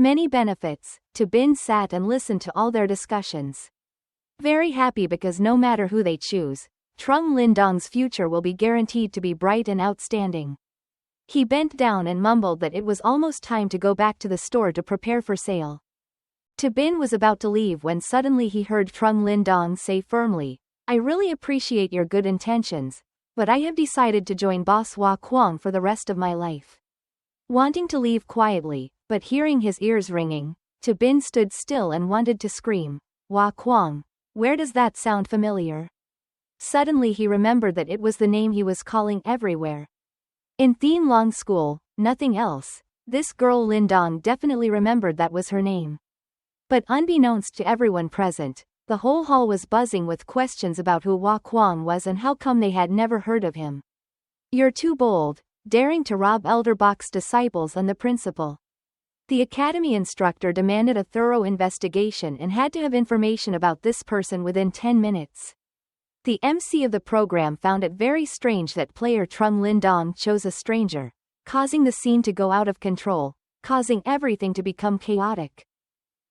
Many benefits. Bin sat and listened to all their discussions. Very happy because no matter who they choose, Trung Lindong's future will be guaranteed to be bright and outstanding. He bent down and mumbled that it was almost time to go back to the store to prepare for sale. Bin was about to leave when suddenly he heard Trung Lindong say firmly, "I really appreciate your good intentions, but I have decided to join Boss Hua Kwang for the rest of my life." Wanting to leave quietly, but hearing his ears ringing, Bin stood still and wanted to scream, "Hua Kwang, where does that sound familiar?" Suddenly he remembered that it was the name he was calling everywhere. In Thien Long School, nothing else, this girl Lindong definitely remembered that was her name. But unbeknownst to everyone present, the whole hall was buzzing with questions about who Hua Kwang was and how come they had never heard of him. "You're too bold, daring to rob Elder Bok's disciples and the principal." The academy instructor demanded a thorough investigation and had to have information about this person within 10 minutes. The MC of the program found it very strange that player Trung Lindong chose a stranger, causing the scene to go out of control, causing everything to become chaotic.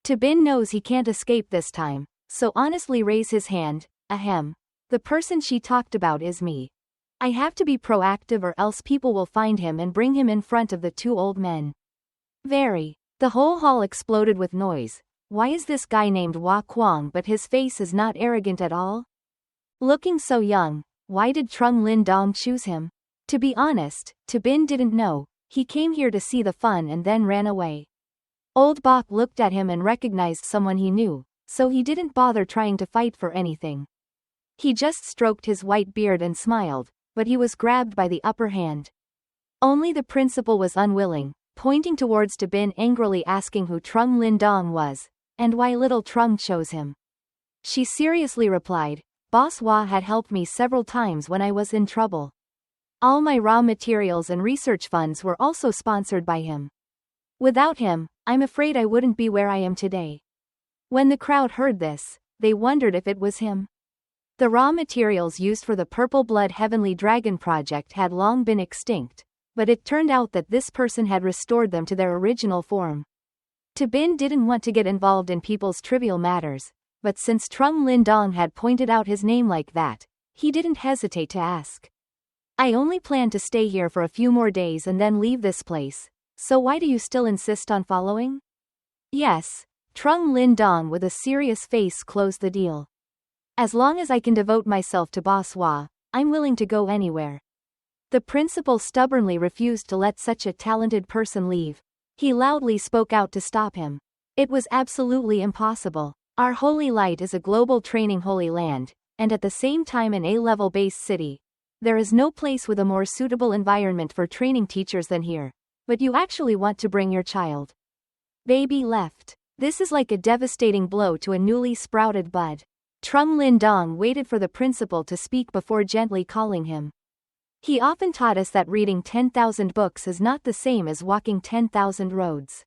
Bin knows he can't escape this time, so honestly raise his hand. "Ahem. The person she talked about is me. I have to be proactive or else people will find him and bring him in front of the two old men." Very. The whole hall exploded with noise. Why is this guy named Hua Kwang but his face is not arrogant at all? Looking so young, why did Trung Lindong choose him? To be honest, Bin didn't know. He came here to see the fun and then ran away. Old Bok looked at him and recognized someone he knew, so he didn't bother trying to fight for anything. He just stroked his white beard and smiled, but he was grabbed by the upper hand. Only the principal was unwilling, pointing towards Bin angrily asking who Trung Lindong was, and why little Trung chose him. She seriously replied, "Boss Hua had helped me several times when I was in trouble. All my raw materials and research funds were also sponsored by him. Without him, I'm afraid I wouldn't be where I am today." When the crowd heard this, they wondered if it was him. The raw materials used for the Purple Blood Heavenly Dragon project had long been extinct, but it turned out that this person had restored them to their original form. Bin didn't want to get involved in people's trivial matters, but since Trung Lindong had pointed out his name like that, he didn't hesitate to ask. "I only plan to stay here for a few more days and then leave this place, so why do you still insist on following?" "Yes." Trung Lindong with a serious face closed the deal. "As long as I can devote myself to Boss Hua, I'm willing to go anywhere." The principal stubbornly refused to let such a talented person leave. He loudly spoke out to stop him. It was absolutely impossible. Our holy light is a global training holy land, and at the same time an A-level based city. There is no place with a more suitable environment for training teachers than here. But you actually want to bring your child. Baby left. This is like a devastating blow to a newly sprouted bud. Trung Lindong waited for the principal to speak before gently calling him. He often taught us that reading 10,000 books is not the same as walking 10,000 roads.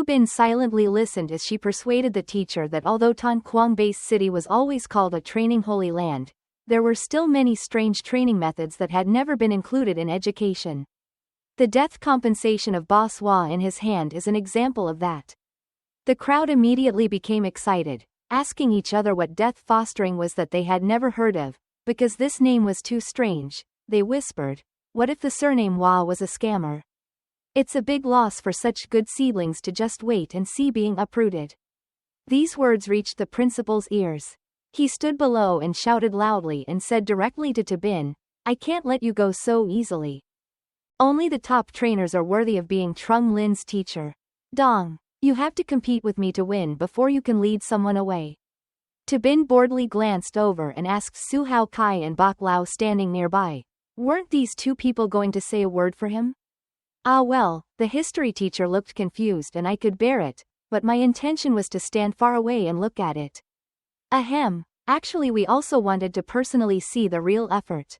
Bin silently listened as she persuaded the teacher that although Tan Quang Base City was always called a training holy land, there were still many strange training methods that had never been included in education. The death compensation of Boss Hua in his hand is an example of that. The crowd immediately became excited, asking each other what death fostering was that they had never heard of, because this name was too strange. They whispered, "What if the surname Hua was a scammer? It's a big loss for such good seedlings to just wait and see being uprooted." These words reached the principal's ears. He stood below and shouted loudly and said directly to Bin, "I can't let you go so easily. Only the top trainers are worthy of being Trung Lin's teacher. Dong, you have to compete with me to win before you can lead someone away." Bin boredly glanced over and asked Su Hao Kai and Bok Lao standing nearby, weren't these two people going to say a word for him? "Ah well," the history teacher looked confused and I could bear it, but my intention was to stand far away and look at it. Ahem, actually we also wanted to personally see the real effort.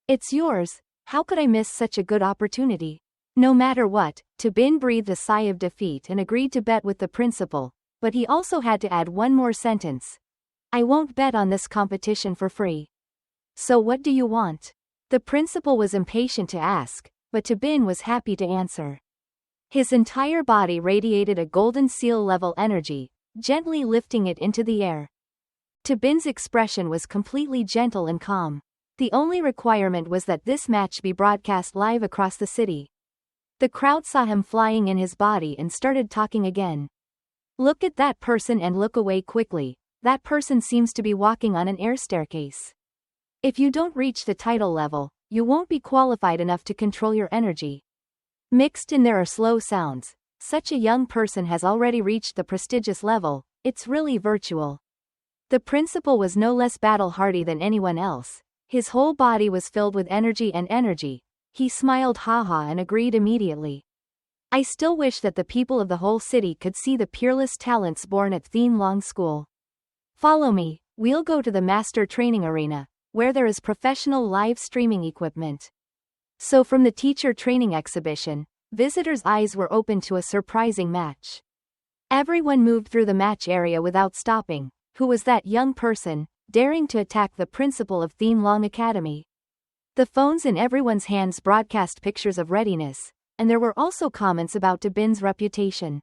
"It's yours, how could I miss such a good opportunity?" No matter what, Bin breathed a sigh of defeat and agreed to bet with the principal, but he also had to add one more sentence. "I won't bet on this competition for free." "So what do you want?" The principal was impatient to ask, but Bin was happy to answer. His entire body radiated a golden seal-level energy, gently lifting it into the air. Bin's expression was completely gentle and calm. The only requirement was that this match be broadcast live across the city. The crowd saw him flying in his body and started talking again. Look at that person and look away quickly. That person seems to be walking on an air staircase. If you don't reach the title level, you won't be qualified enough to control your energy. Mixed in there are slow sounds. Such a young person has already reached the prestigious level, it's really virtual. The principal was no less battle-hardy than anyone else. His whole body was filled with energy and energy. He smiled haha and agreed immediately. I still wish that the people of the whole city could see the peerless talents born at Thienlong School. Follow me, we'll go to the master training arena, where there is professional live streaming equipment. So from the teacher training exhibition, visitors' eyes were open to a surprising match. Everyone moved through the match area without stopping. Who was that young person, daring to attack the principal of Thienlong Academy? The phones in everyone's hands broadcast pictures of readiness, and there were also comments about Bin's reputation.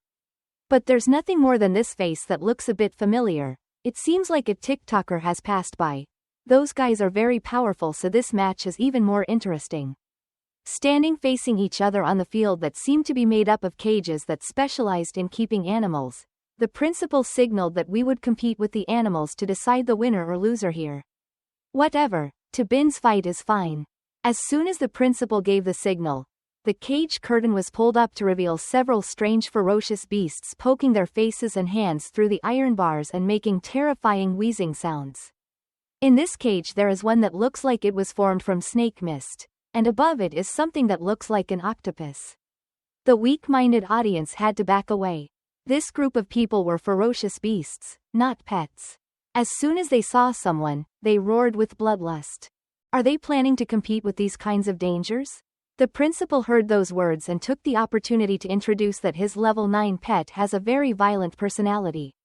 But there's nothing more than this face that looks a bit familiar. It seems like a TikToker has passed by. Those guys are very powerful, so this match is even more interesting. Standing facing each other on the field that seemed to be made up of cages that specialized in keeping animals, the principal signaled that we would compete with the animals to decide the winner or loser here. Whatever, Bin's fight is fine. As soon as the principal gave the signal, the cage curtain was pulled up to reveal several strange ferocious beasts poking their faces and hands through the iron bars and making terrifying wheezing sounds. In this cage there is one that looks like it was formed from snake mist, and above it is something that looks like an octopus. The weak-minded audience had to back away. This group of people were ferocious beasts, not pets. As soon as they saw someone, they roared with bloodlust. Are they planning to compete with these kinds of dangers? The principal heard those words and took the opportunity to introduce that his level 9 pet has a very violent personality.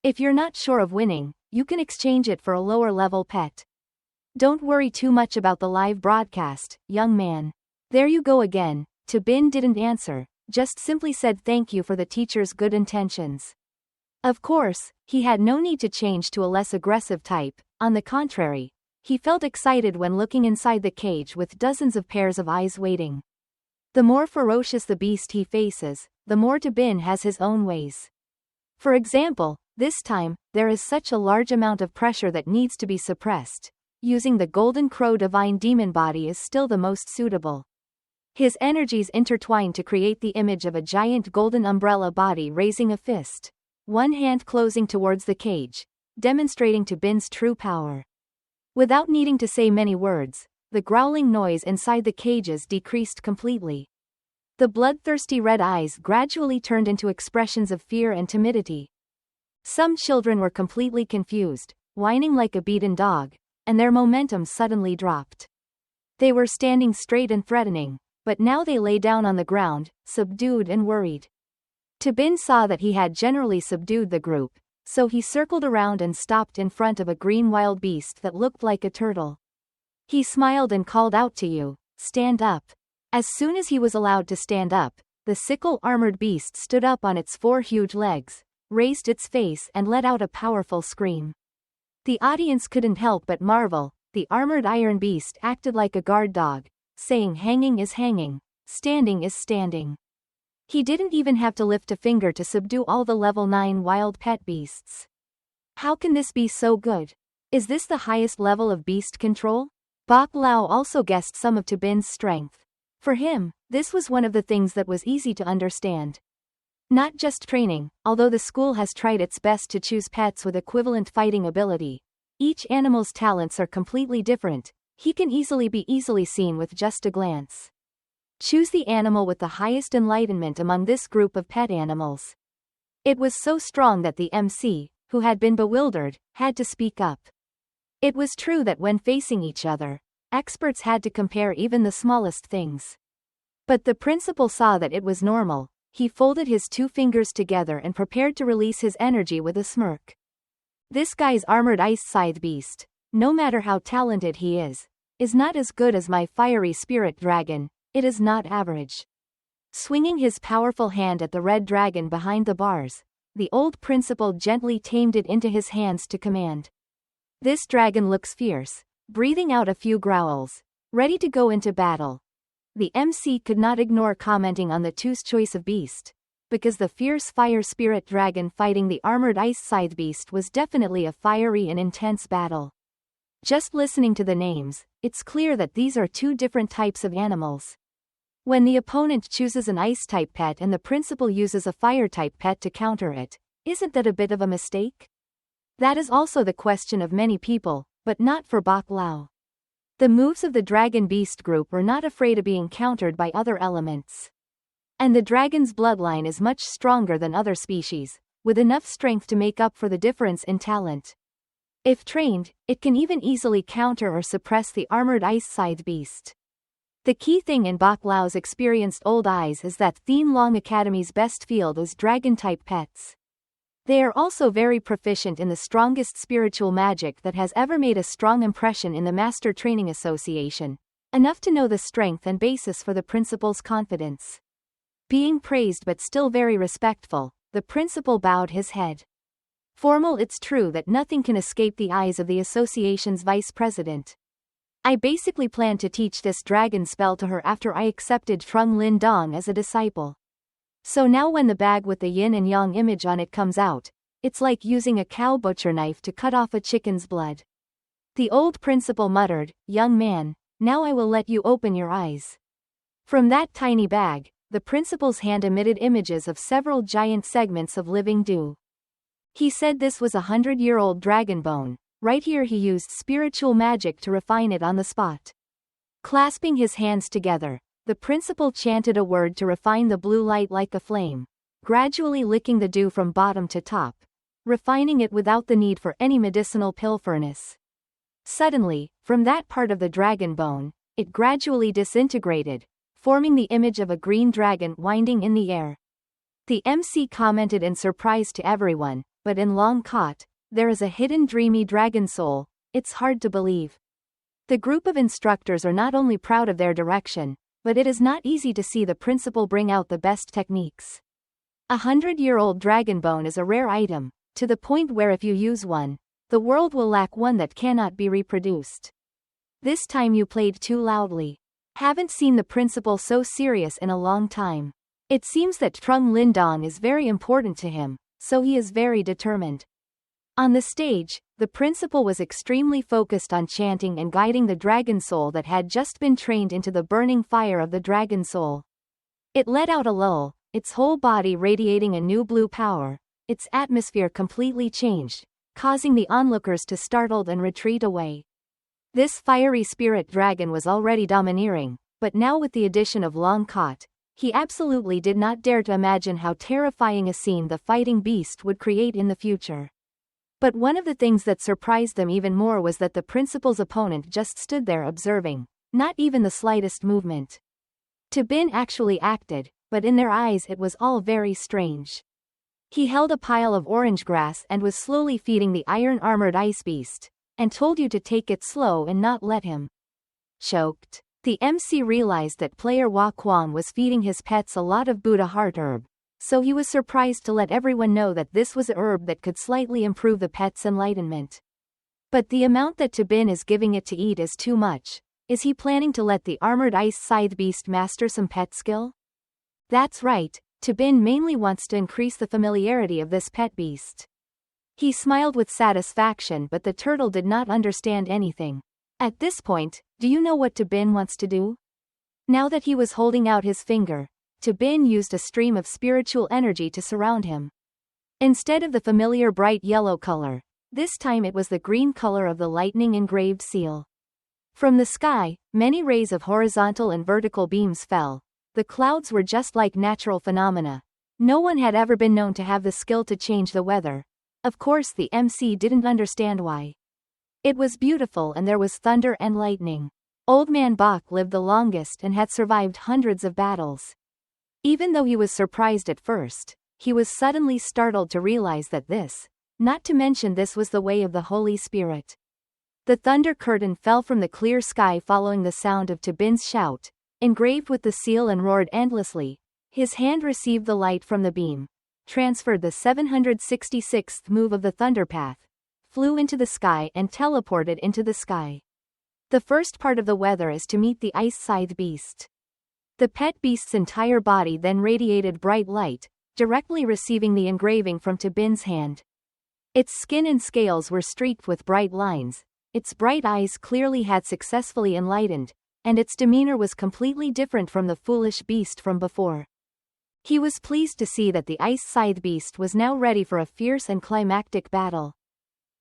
If you're not sure of winning, you can exchange it for a lower level pet. Don't worry too much about the live broadcast, young man. There you go again. Bin didn't answer, just simply said thank you for the teacher's good intentions. Of course, he had no need to change to a less aggressive type. On the contrary, he felt excited when looking inside the cage with dozens of pairs of eyes waiting. The more ferocious the beast he faces, the more Bin has his own ways. For example, this time, there is such a large amount of pressure that needs to be suppressed. Using the Golden Crow Divine Demon body is still the most suitable. His energies intertwine to create the image of a giant golden umbrella body raising a fist, one hand closing towards the cage, demonstrating Bin's true power. Without needing to say many words, the growling noise inside the cages decreased completely. The bloodthirsty red eyes gradually turned into expressions of fear and timidity. Some children were completely confused, whining like a beaten dog, and their momentum suddenly dropped. They were standing straight and threatening, but now they lay down on the ground, subdued and worried. Bin saw that he had generally subdued the group, so he circled around and stopped in front of a green wild beast that looked like a turtle. He smiled and called out to you, "Stand up." As soon as he was allowed to stand up, the sickle-armored beast stood up on its 4 huge legs, raised its face and let out a powerful scream. The audience couldn't help but marvel. The armored iron beast acted like a guard dog, saying hanging is hanging, standing is standing. He didn't even have to lift a finger to subdue all the level 9 wild pet beasts. How can this be so good? Is this the highest level of beast control? Bok Lao also guessed some of Bin's strength. For him, this was one of the things that was easy to understand. Not just training, although the school has tried its best to choose pets with equivalent fighting ability. Each animal's talents are completely different. He can easily be seen with just a glance. Choose the animal with the highest enlightenment among this group of pet animals. It was so strong that the MC, who had been bewildered, had to speak up. It was true that when facing each other, experts had to compare even the smallest things. But the principal saw that it was normal. He folded his 2 fingers together and prepared to release his energy with a smirk. This guy's armored ice scythe beast, no matter how talented he is not as good as my fiery spirit dragon. It is not average. Swinging his powerful hand at the red dragon behind the bars, the old principal gently tamed it into his hands to command. This dragon looks fierce, breathing out a few growls, ready to go into battle. The MC could not ignore commenting on the two's choice of beast, because the fierce fire spirit dragon fighting the armored ice scythe beast was definitely a fiery and intense battle. Just listening to the names, it's clear that these are two different types of animals. When the opponent chooses an ice-type pet and the principal uses a fire-type pet to counter it, isn't that a bit of a mistake? That is also the question of many people, but not for Bak Lao. The moves of the Dragon Beast group are not afraid of being countered by other elements. And the dragon's bloodline is much stronger than other species, with enough strength to make up for the difference in talent. If trained, it can even easily counter or suppress the armored ice scythe beast. The key thing in Bak Lao's experienced old eyes is that Thien Long Academy's best field is dragon-type pets. They are also very proficient in the strongest spiritual magic that has ever made a strong impression in the Master Training Association, enough to know the strength and basis for the principal's confidence. Being praised but still very respectful, the principal bowed his head. Formal, it's true that nothing can escape the eyes of the association's vice president. I basically planned to teach this dragon spell to her after I accepted Trung Lin Dong as a disciple. So now when the bag with the yin and yang image on it comes out, it's like using a cow butcher knife to cut off a chicken's blood. The old principal muttered, "Young man, now I will let you open your eyes." From that tiny bag, the principal's hand emitted images of several giant segments of living dew. He said this was 100-year-old dragon bone. Right here he used spiritual magic to refine it on the spot. Clasping his hands together, the principal chanted a word to refine the blue light like a flame, gradually licking the dew from bottom to top, refining it without the need for any medicinal pill furnace. Suddenly, from that part of the dragon bone, it gradually disintegrated, forming the image of a green dragon winding in the air. The MC commented in surprise to everyone, but in Long Caught, there is a hidden dreamy dragon soul, it's hard to believe. The group of instructors are not only proud of their direction, but it is not easy to see the principal bring out the best techniques. 100-year-old dragon bone is a rare item, to the point where if you use one, the world will lack one that cannot be reproduced. This time you played too loudly. Haven't seen the principal so serious in a long time. It seems that Trung Lin Dong is very important to him, so he is very determined. On the stage, the principal was extremely focused on chanting and guiding the dragon soul that had just been trained into the burning fire of the dragon soul. It let out a lull, its whole body radiating a new blue power, its atmosphere completely changed, causing the onlookers to startled and retreat away. This fiery spirit dragon was already domineering, but now with the addition of Long Caught, he absolutely did not dare to imagine how terrifying a scene the fighting beast would create in the future. But one of the things that surprised them even more was that the principal's opponent just stood there observing, not even the slightest movement. Bin actually acted, but in their eyes it was all very strange. He held a pile of orange grass and was slowly feeding the iron-armored ice beast, and told you to take it slow and not let him. Choked. The MC realized that player Hua Quan was feeding his pets a lot of Buddha heart herb, so he was surprised to let everyone know that this was a herb that could slightly improve the pet's enlightenment. But the amount that Bin is giving it to eat is too much. Is he planning to let the armored ice scythe beast master some pet skill? That's right, Bin mainly wants to increase the familiarity of this pet beast. He smiled with satisfaction, but the turtle did not understand anything. At this point, do you know what Bin wants to do? Now that he was holding out his finger, Bin used a stream of spiritual energy to surround him. Instead of the familiar bright yellow color, this time it was the green color of the lightning engraved seal. From the sky, many rays of horizontal and vertical beams fell. The clouds were just like natural phenomena. No one had ever been known to have the skill to change the weather. Of course the MC didn't understand why. It was beautiful and there was thunder and lightning. Old Man Bak lived the longest and had survived hundreds of battles. Even though he was surprised at first, he was suddenly startled to realize that this, not to mention this was the way of the Holy Spirit. The thunder curtain fell from the clear sky following the sound of Bin's shout, engraved with the seal, and roared endlessly, His hand received the light from the beam, transferred the 766th move of the Thunder Path, flew into the sky and teleported into the sky. The first part of the weather is to meet the Ice Scythe Beast. The pet beast's entire body then radiated bright light, directly receiving the engraving from Tabin's hand. Its skin and scales were streaked with bright lines, its bright eyes clearly had successfully enlightened, and its demeanor was completely different from the foolish beast from before. He was pleased to see that the Ice Scythe Beast was now ready for a fierce and climactic battle.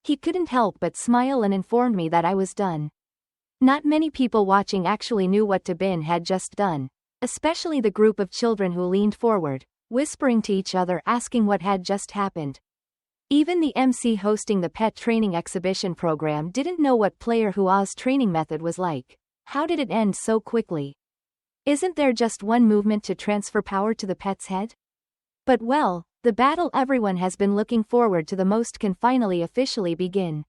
He couldn't help but smile and informed me that I was done. Not many people watching actually knew what Tabin had just done, especially the group of children who leaned forward, whispering to each other asking what had just happened. Even the MC hosting the pet training exhibition program didn't know what Player Hua's training method was like. How did it end so quickly? Isn't there just one movement to transfer power to the pet's head? But well, the battle everyone has been looking forward to the most can finally officially begin.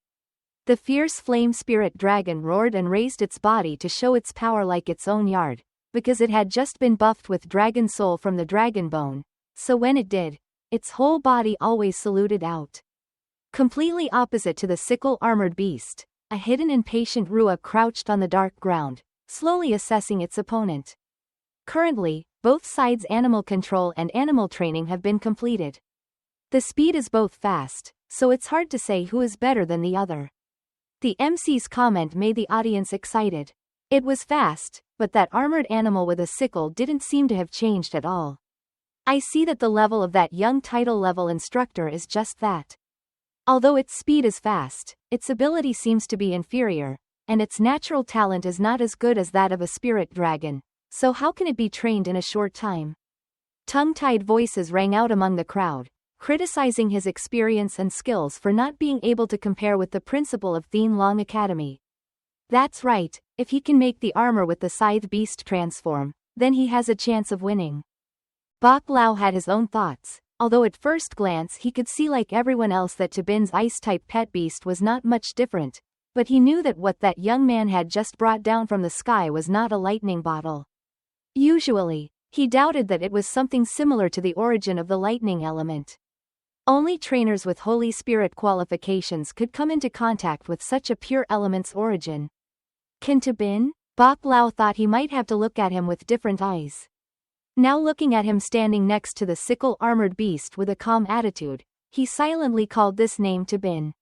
The fierce flame spirit dragon roared and raised its body to show its power like its own yard, because it had just been buffed with dragon soul from the dragon bone, so when it did, its whole body always saluted out. Completely opposite to the sickle-armored beast, a hidden and patient Rua crouched on the dark ground, slowly assessing its opponent. Currently, both sides' animal control and animal training have been completed. The speed is both fast, so it's hard to say who is better than the other. The MC's comment made the audience excited. It was fast, but that armored animal with a sickle didn't seem to have changed at all. I see that the level of that young title level instructor is just that. Although its speed is fast, its ability seems to be inferior, and its natural talent is not as good as that of a spirit dragon, so how can it be trained in a short time? Tongue-tied voices rang out among the crowd, criticizing his experience and skills for not being able to compare with the principal of Thien Long Academy. That's right, if he can make the armor with the Scythe Beast transform, then he has a chance of winning. Bok Lao had his own thoughts, although at first glance he could see like everyone else that Tabin's ice-type pet beast was not much different, but he knew that what that young man had just brought down from the sky was not a lightning bottle. Usually, he doubted that it was something similar to the origin of the lightning element. Only trainers with Holy Spirit qualifications could come into contact with such a pure element's origin. Can Tabin? Bok Lao thought he might have to look at him with different eyes. Now looking at him standing next to the sickle-armored beast with a calm attitude, he silently called this name Tabin.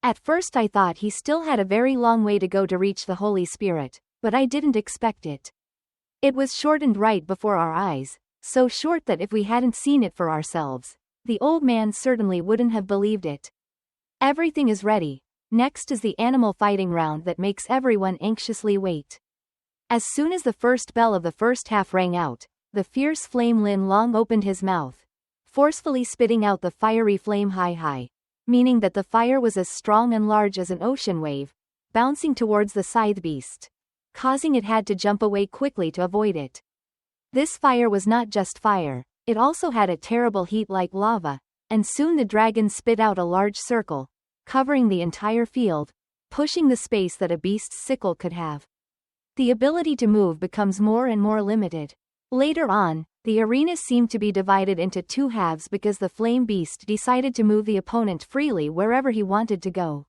At first I thought he still had a very long way to go to reach the Holy Spirit, but I didn't expect it. It was shortened right before our eyes, so short that if we hadn't seen it for ourselves, the old man certainly wouldn't have believed it. Everything is ready. Next is the animal fighting round that makes everyone anxiously wait. As soon as the first bell of the first half rang out, the fierce flame Lin Long opened his mouth, forcefully spitting out the fiery flame Hai, meaning that the fire was as strong and large as an ocean wave, bouncing towards the scythe beast, causing it had to jump away quickly to avoid it. This fire was not just fire, it also had a terrible heat like lava, and soon the dragon spit out a large circle, covering the entire field, pushing the space that a beast's sickle could have. The ability to move becomes more and more limited. Later on, the arena seemed to be divided into two halves because the flame beast decided to move the opponent freely wherever he wanted to go.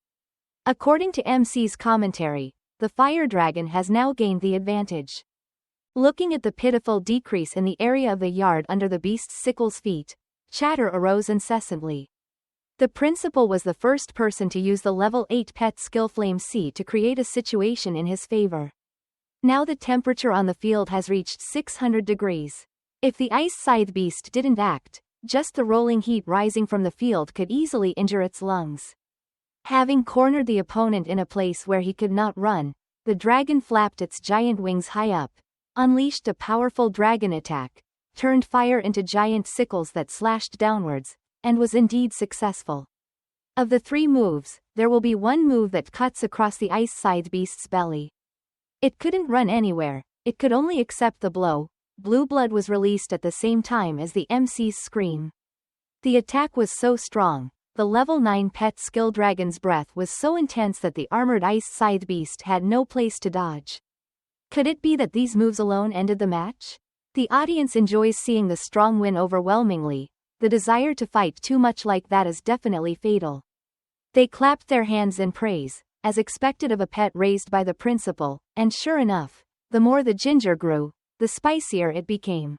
According to MC's commentary, the fire dragon has now gained the advantage. Looking at the pitiful decrease in the area of the yard under the beast's sickle's feet, chatter arose incessantly. The principal was the first person to use the level 8 pet skill Flame C to create a situation in his favor. Now the temperature on the field has reached 600 degrees. If the ice scythe beast didn't act, just the rolling heat rising from the field could easily injure its lungs. Having cornered the opponent in a place where he could not run, the dragon flapped its giant wings high up, unleashed a powerful dragon attack, turned fire into giant sickles that slashed downwards, and was indeed successful. Of the 3 moves, there will be one move that cuts across the ice scythe beast's belly. It couldn't run anywhere, it could only accept the blow. Blue blood was released at the same time as the MC's scream. The attack was so strong, the level 9 pet skill dragon's breath was so intense that the armored ice scythe beast had no place to dodge. Could it be that these moves alone ended the match? The audience enjoys seeing the strong win overwhelmingly. The desire to fight too much like that is definitely fatal. They clapped their hands in praise, as expected of a pet raised by the principal, and sure enough, the more the ginger grew, the spicier it became.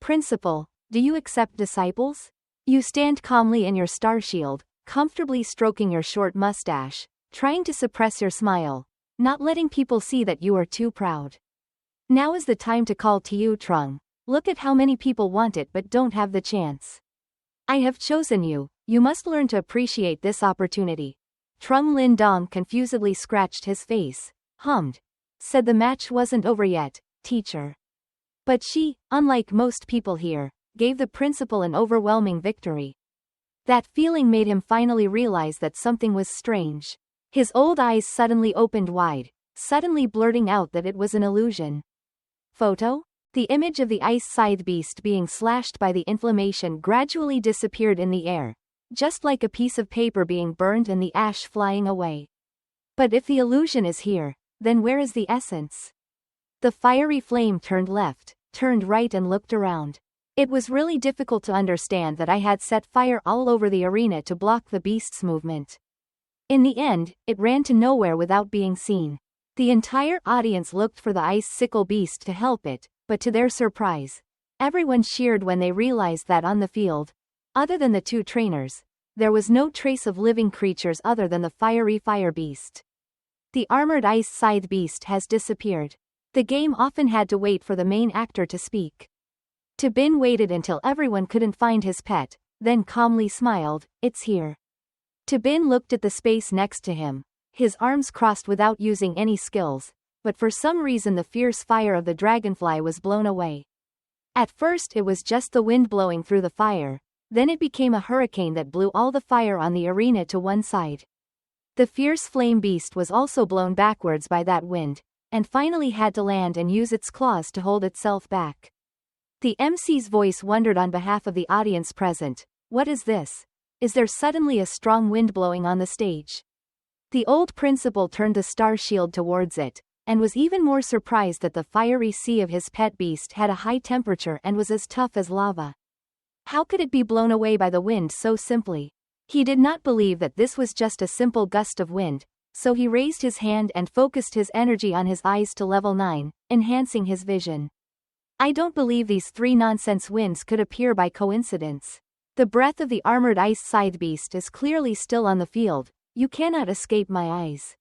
Principal, do you accept disciples? You stand calmly in your star shield, comfortably stroking your short mustache, trying to suppress your smile, not letting people see that you are too proud. Now is the time to call to you, Trung. Look at how many people want it but don't have the chance. I have chosen you, you must learn to appreciate this opportunity. Trung Lindong confusedly scratched his face, hummed. Said the match wasn't over yet, teacher. But she, unlike most people here, gave the principal an overwhelming victory. That feeling made him finally realize that something was strange. His old eyes suddenly opened wide, suddenly blurting out that it was an illusion. Photo? The image of the ice scythe beast being slashed by the inflammation gradually disappeared in the air, just like a piece of paper being burned and the ash flying away. But if the illusion is here, then where is the essence? The fiery flame turned left, turned right and looked around. It was really difficult to understand that I had set fire all over the arena to block the beast's movement. In the end, it ran to nowhere without being seen. The entire audience looked for the ice sickle beast to help it, but to their surprise, everyone cheered when they realized that on the field, other than the two trainers, there was no trace of living creatures other than the fiery fire beast. The armored ice scythe beast has disappeared. The game often had to wait for the main actor to speak. Bin waited until everyone couldn't find his pet, then calmly smiled, "It's here." Bin looked at the space next to him, his arms crossed without using any skills, but for some reason the fierce fire of the dragonfly was blown away. At first it was just the wind blowing through the fire, then it became a hurricane that blew all the fire on the arena to one side. The fierce flame beast was also blown backwards by that wind, and finally had to land and use its claws to hold itself back. The MC's voice wondered on behalf of the audience present, "What is this? Is there suddenly a strong wind blowing on the stage?" The old principal turned the star shield towards it, and was even more surprised that the fiery sea of his pet beast had a high temperature and was as tough as lava. How could it be blown away by the wind so simply? He did not believe that this was just a simple gust of wind, so he raised his hand and focused his energy on his eyes to level 9, enhancing his vision. I don't believe these three nonsense winds could appear by coincidence. The breath of the armored ice scythe beast is clearly still on the field, you cannot escape my eyes.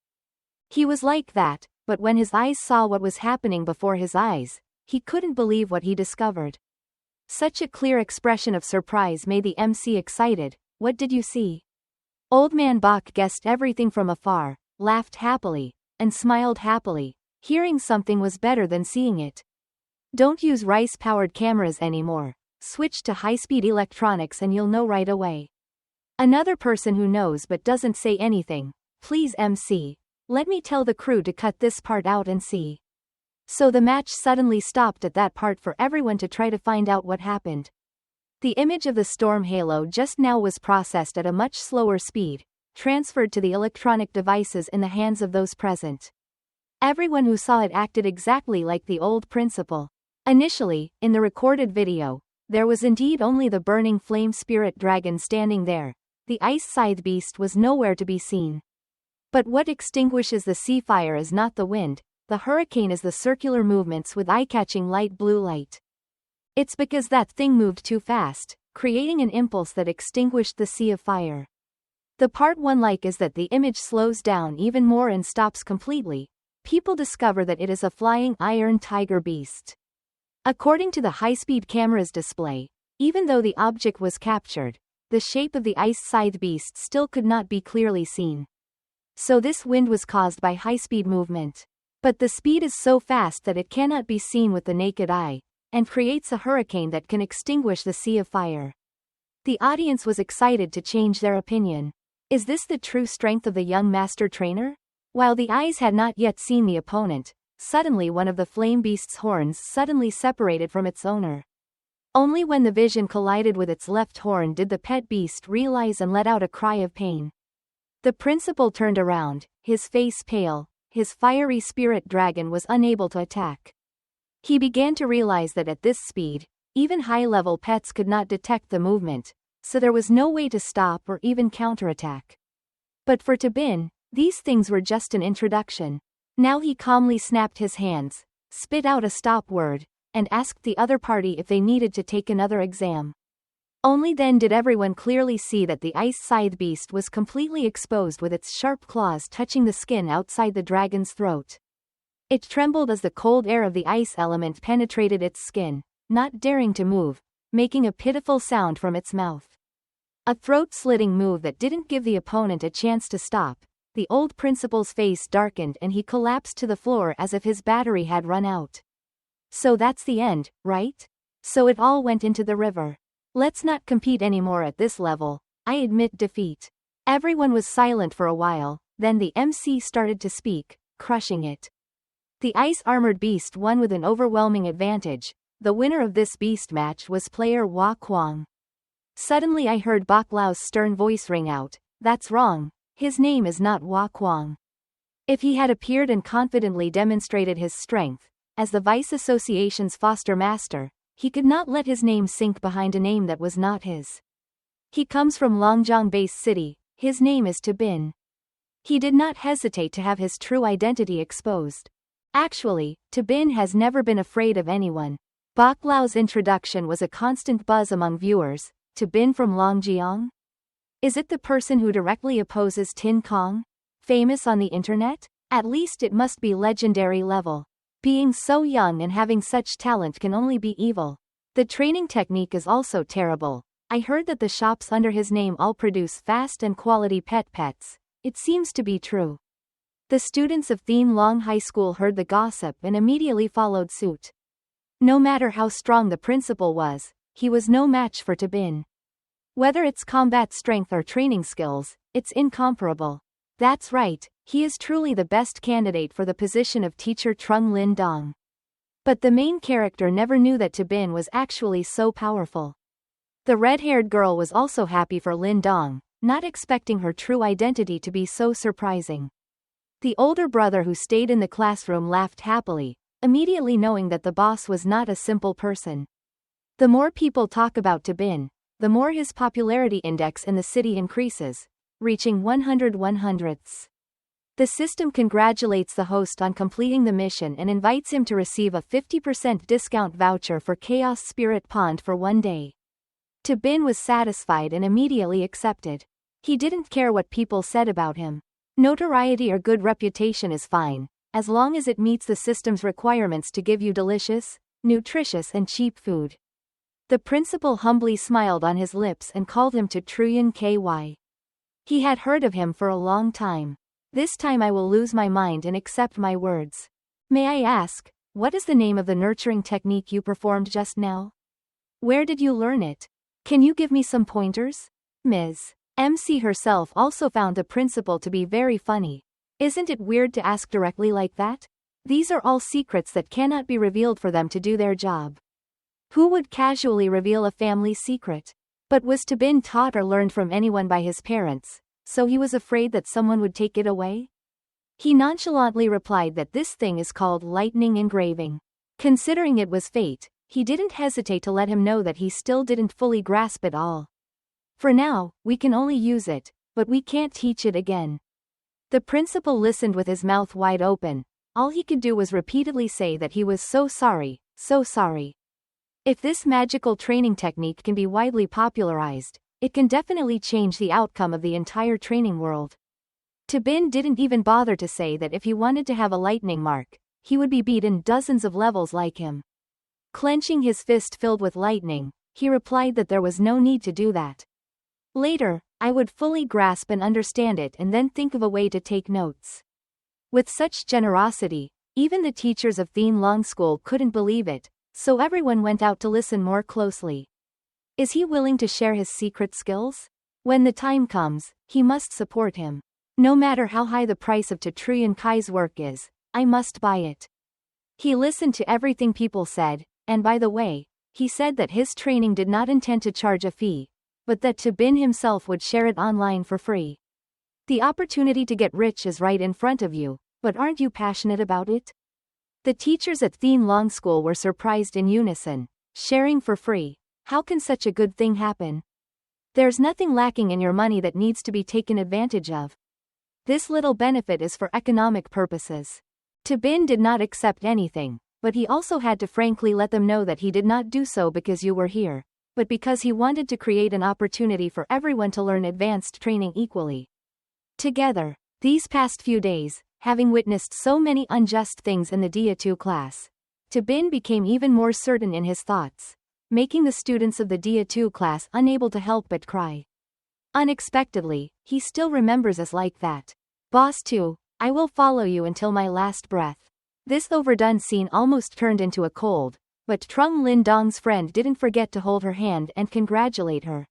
He was like that, but when his eyes saw what was happening before his eyes, he couldn't believe what he discovered. Such a clear expression of surprise made the MC excited. "What did you see?" Old Man Bach guessed everything from afar, laughed happily, and smiled happily. Hearing something was better than seeing it. Don't use rice-powered cameras anymore. Switch to high-speed electronics and you'll know right away. Another person who knows but doesn't say anything. Please MC. Let me tell the crew to cut this part out and see. So the match suddenly stopped at that part for everyone to try to find out what happened. The image of the storm halo just now was processed at a much slower speed, transferred to the electronic devices in the hands of those present. Everyone who saw it acted exactly like the old principal. Initially, in the recorded video, there was indeed only the burning flame spirit dragon standing there. The ice scythe beast was nowhere to be seen. But what extinguishes the sea fire is not the wind, the hurricane is the circular movements with eye-catching light blue light. It's because that thing moved too fast, creating an impulse that extinguished the sea of fire. The part one like is that the image slows down even more and stops completely. People discover that it is a flying iron tiger beast. According to the high-speed camera's display, even though the object was captured, the shape of the ice scythe beast still could not be clearly seen. So this wind was caused by high-speed movement. But the speed is so fast that it cannot be seen with the naked eye, and creates a hurricane that can extinguish the sea of fire. The audience was excited to change their opinion. Is this the true strength of the young master trainer? While the eyes had not yet seen the opponent, suddenly one of the flame beast's horns suddenly separated from its owner. Only when the vision collided with its left horn did the pet beast realize and let out a cry of pain. The principal turned around, his face pale, his fiery spirit dragon was unable to attack. He began to realize that at this speed, even high-level pets could not detect the movement, so there was no way to stop or even counterattack. But for Tabin, these things were just an introduction. Now he calmly snapped his hands, spit out a stop word, and asked the other party if they needed to take another exam. Only then did everyone clearly see that the ice scythe beast was completely exposed with its sharp claws touching the skin outside the dragon's throat. It trembled as the cold air of the ice element penetrated its skin, not daring to move, making a pitiful sound from its mouth. A throat-slitting move that didn't give the opponent a chance to stop. The old principal's face darkened and he collapsed to the floor as if his battery had run out. So that's the end, right? So it all went into the river. Let's not compete anymore at this level. I admit defeat. Everyone was silent for a while, then the MC started to speak, crushing it. The ice-armored beast won with an overwhelming advantage. The winner of this beast match was player Hua Kuang. Suddenly I heard Bak Lao's stern voice ring out, "That's wrong. His name is not Hua Kuang." If he had appeared and confidently demonstrated his strength, as the Vice Association's foster master, he could not let his name sink behind a name that was not his. He comes from Longjiang Base City, his name is Tabin. He did not hesitate to have his true identity exposed. Actually, Tabin has never been afraid of anyone. Bak Lao's introduction was a constant buzz among viewers. Tabin from Longjiang? Is it the person who directly opposes Tin Kong? Famous on the internet? At least it must be legendary level. Being so young and having such talent can only be evil. The training technique is also terrible. I heard that the shops under his name all produce fast and quality pets. It seems to be true. The students of Thien Long High School heard the gossip and immediately followed suit. No matter how strong the principal was, he was no match for Tabin. Whether it's combat strength or training skills, it's incomparable. That's right, he is truly the best candidate for the position of teacher Trung Lin Dong. But the main character never knew that Tabin was actually so powerful. The red-haired girl was also happy for Lin Dong, not expecting her true identity to be so surprising. The older brother who stayed in the classroom laughed happily, immediately knowing that the boss was not a simple person. The more people talk about Tabin, the more his popularity index in the city increases, reaching 100/100ths. The system congratulates the host on completing the mission and invites him to receive a 50% discount voucher for Chaos Spirit Pond for 1 day. Tabin was satisfied and immediately accepted. He didn't care what people said about him. Notoriety or good reputation is fine, as long as it meets the system's requirements to give you delicious, nutritious and cheap food. The principal humbly smiled on his lips and called him to Truyan Ky. He had heard of him for a long time. This time I will lose my mind and accept my words. May I ask, what is the name of the nurturing technique you performed just now? Where did you learn it? Can you give me some pointers? Ms. MC herself also found the principal to be very funny. Isn't it weird to ask directly like that? These are all secrets that cannot be revealed for them to do their job. Who would casually reveal a family secret? But was Tabin taught or learned from anyone by his parents, so he was afraid that someone would take it away? He nonchalantly replied that this thing is called lightning engraving. Considering it was fate, he didn't hesitate to let him know that he still didn't fully grasp it all. For now, we can only use it, but we can't teach it again. The principal listened with his mouth wide open. All he could do was repeatedly say that he was so sorry, so sorry. If this magical training technique can be widely popularized, it can definitely change the outcome of the entire training world. Tabin didn't even bother to say that if he wanted to have a lightning mark, he would be beaten dozens of levels like him. Clenching his fist filled with lightning, he replied that there was no need to do that. Later, I would fully grasp and understand it and then think of a way to take notes. With such generosity, even the teachers of Thien Long School couldn't believe it, so everyone went out to listen more closely. Is he willing to share his secret skills? When the time comes, he must support him. No matter how high the price of Truyan Kai's work is, I must buy it. He listened to everything people said, and by the way, he said that his training did not intend to charge a fee, but that Tabin himself would share it online for free. The opportunity to get rich is right in front of you, but aren't you passionate about it? The teachers at Thien Long School were surprised in unison. Sharing for free. How can such a good thing happen? There's nothing lacking in your money that needs to be taken advantage of. This little benefit is for economic purposes. Bin did not accept anything, but he also had to frankly let them know that he did not do so because you were here, but because he wanted to create an opportunity for everyone to learn advanced training equally. Together, these past few days, having witnessed so many unjust things in the Dia 2 class, Bin became even more certain in his thoughts, making the students of the Dia 2 class unable to help but cry. Unexpectedly, he still remembers us like that. Boss 2, I will follow you until my last breath. This overdone scene almost turned into a cold, but Trung Lin Dong's friend didn't forget to hold her hand and congratulate her.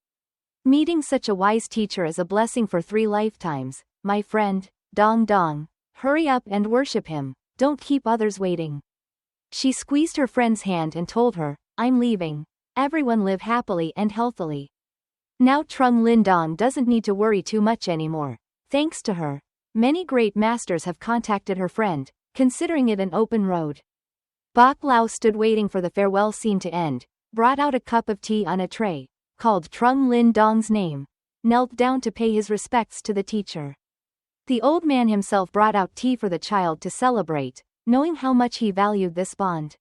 Meeting such a wise teacher is a blessing for 3 lifetimes, my friend. Dong Dong. Hurry up and worship him, don't keep others waiting. She squeezed her friend's hand and told her, I'm leaving. Everyone live happily and healthily. Now Trung Lin Dong doesn't need to worry too much anymore. Thanks to her, many great masters have contacted her friend, considering it an open road. Bok Lao stood waiting for the farewell scene to end, brought out a cup of tea on a tray, called Trung Lin Dong's name, knelt down to pay his respects to the teacher. The old man himself brought out tea for the child to celebrate, knowing how much he valued this bond.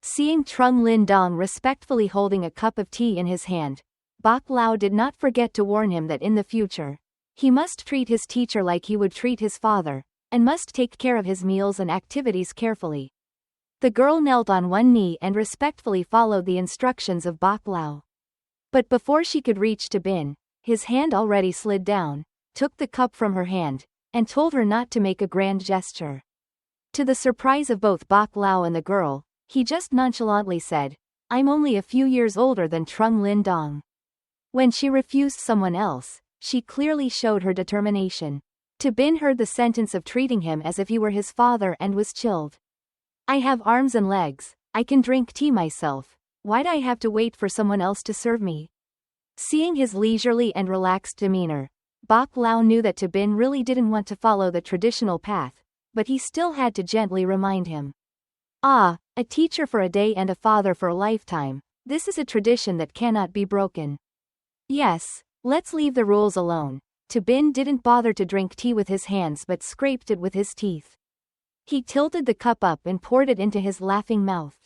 Seeing Trung Lin Dong respectfully holding a cup of tea in his hand, Bok Lao did not forget to warn him that in the future, he must treat his teacher like he would treat his father, and must take care of his meals and activities carefully. The girl knelt on one knee and respectfully followed the instructions of Bok Lao. But before she could reach Bin, his hand already slid down, took the cup from her hand, and told her not to make a grand gesture. To the surprise of both Bok Lao and the girl, he just nonchalantly said, I'm only a few years older than Trung Lin Dong. When she refused someone else, she clearly showed her determination. Bin heard the sentence of treating him as if he were his father and was chilled. I have arms and legs, I can drink tea myself, why'd I have to wait for someone else to serve me? Seeing his leisurely and relaxed demeanor, Bok Lao knew that Bin really didn't want to follow the traditional path, but he still had to gently remind him. Ah, a teacher for a day and a father for a lifetime, this is a tradition that cannot be broken. Yes, let's leave the rules alone. Bin didn't bother to drink tea with his hands but scraped it with his teeth. He tilted the cup up and poured it into his laughing mouth.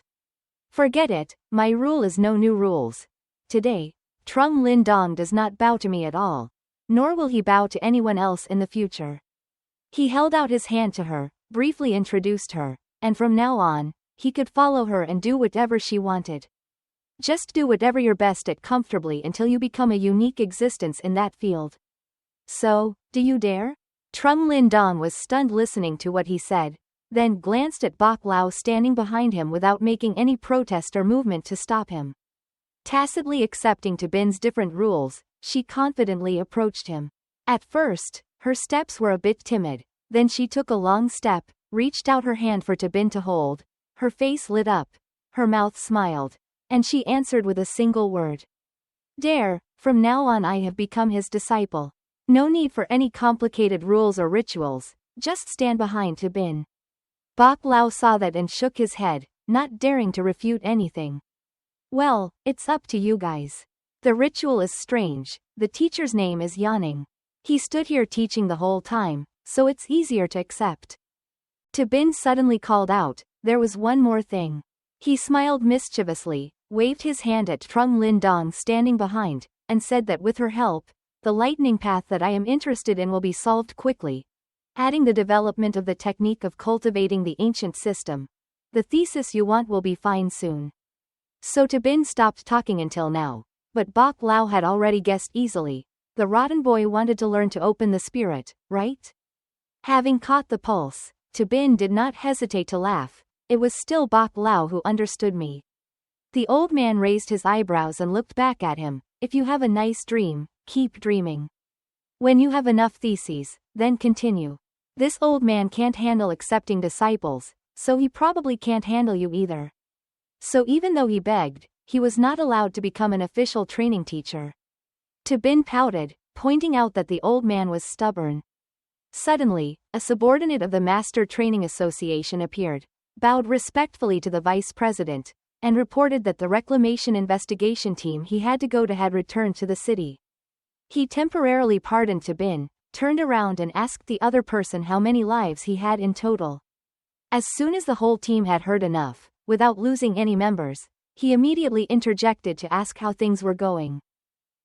Forget it, my rule is no new rules. Today, Trung Lin Dong does not bow to me at all, nor will he bow to anyone else in the future. He held out his hand to her, briefly introduced her, and from now on, he could follow her and do whatever she wanted. Just do whatever you're best at comfortably until you become a unique existence in that field. So, do you dare? Trung Lin Dong was stunned listening to what he said, then glanced at Bok Lao standing behind him without making any protest or movement to stop him. Tacitly accepting Bin's different rules, she confidently approached him. At first, her steps were a bit timid, then she took a long step, reached out her hand for Bin to hold, her face lit up, her mouth smiled, and she answered with a single word. Dare, from now on I have become his disciple. No need for any complicated rules or rituals, just stand behind Bin. Bok Lao saw that and shook his head, not daring to refute anything. Well, it's up to you guys. The ritual is strange, the teacher's name is Yaning. He stood here teaching the whole time, so it's easier to accept. Bin suddenly called out, there was one more thing. He smiled mischievously, waved his hand at Trung Lin Dong standing behind, and said that with her help, the lightning path that I am interested in will be solved quickly. Adding the development of the technique of cultivating the ancient system. The thesis you want will be fine soon. So Bin stopped talking until now, but Bok Lao had already guessed easily. The rotten boy wanted to learn to open the spirit, right? Having caught the pulse, Bin did not hesitate to laugh. It was still Bok Lao who understood me. The old man raised his eyebrows and looked back at him. If you have a nice dream, keep dreaming. When you have enough theses, then continue. This old man can't handle accepting disciples, so he probably can't handle you either. So even though he begged, he was not allowed to become an official training teacher. Bin pouted, pointing out that the old man was stubborn. Suddenly, a subordinate of the Master Training Association appeared. bowed respectfully to the vice president, and reported that the reclamation investigation team he had to go to had returned to the city. He temporarily pardoned Tabin, turned around and asked the other person how many lives he had in total. As soon as the whole team had heard enough, without losing any members, he immediately interjected to ask how things were going.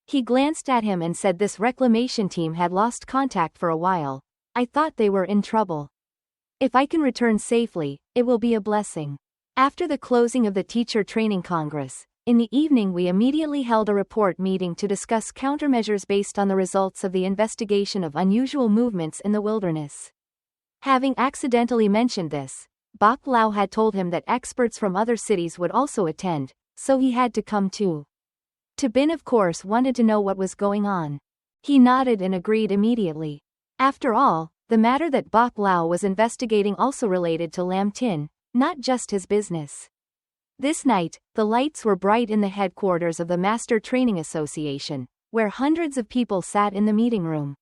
He glanced at him and said this reclamation team had lost contact for a while. I thought they were in trouble. If I can return safely, it will be a blessing. After the closing of the Teacher Training Congress, in the evening we immediately held a report meeting to discuss countermeasures based on the results of the investigation of unusual movements in the wilderness. Having accidentally mentioned this, Bok Lao had told him that experts from other cities would also attend, so he had to come too. Tabin of course wanted to know what was going on. He nodded and agreed immediately. After all, the matter that Bok Lao was investigating also related to Lam Tin, not just his business. This night, the lights were bright in the headquarters of the Master Training Association, where hundreds of people sat in the meeting room.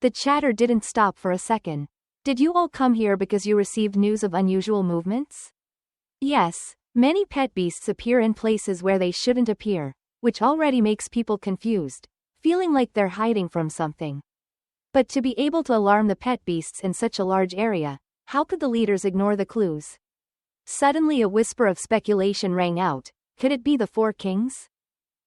The chatter didn't stop for a second. Did you all come here because you received news of unusual movements? Yes, many pet beasts appear in places where they shouldn't appear, which already makes people confused, feeling like they're hiding from something. But to be able to alarm the pet beasts in such a large area, how could the leaders ignore the clues? Suddenly a whisper of speculation rang out. Could it be the Four Kings?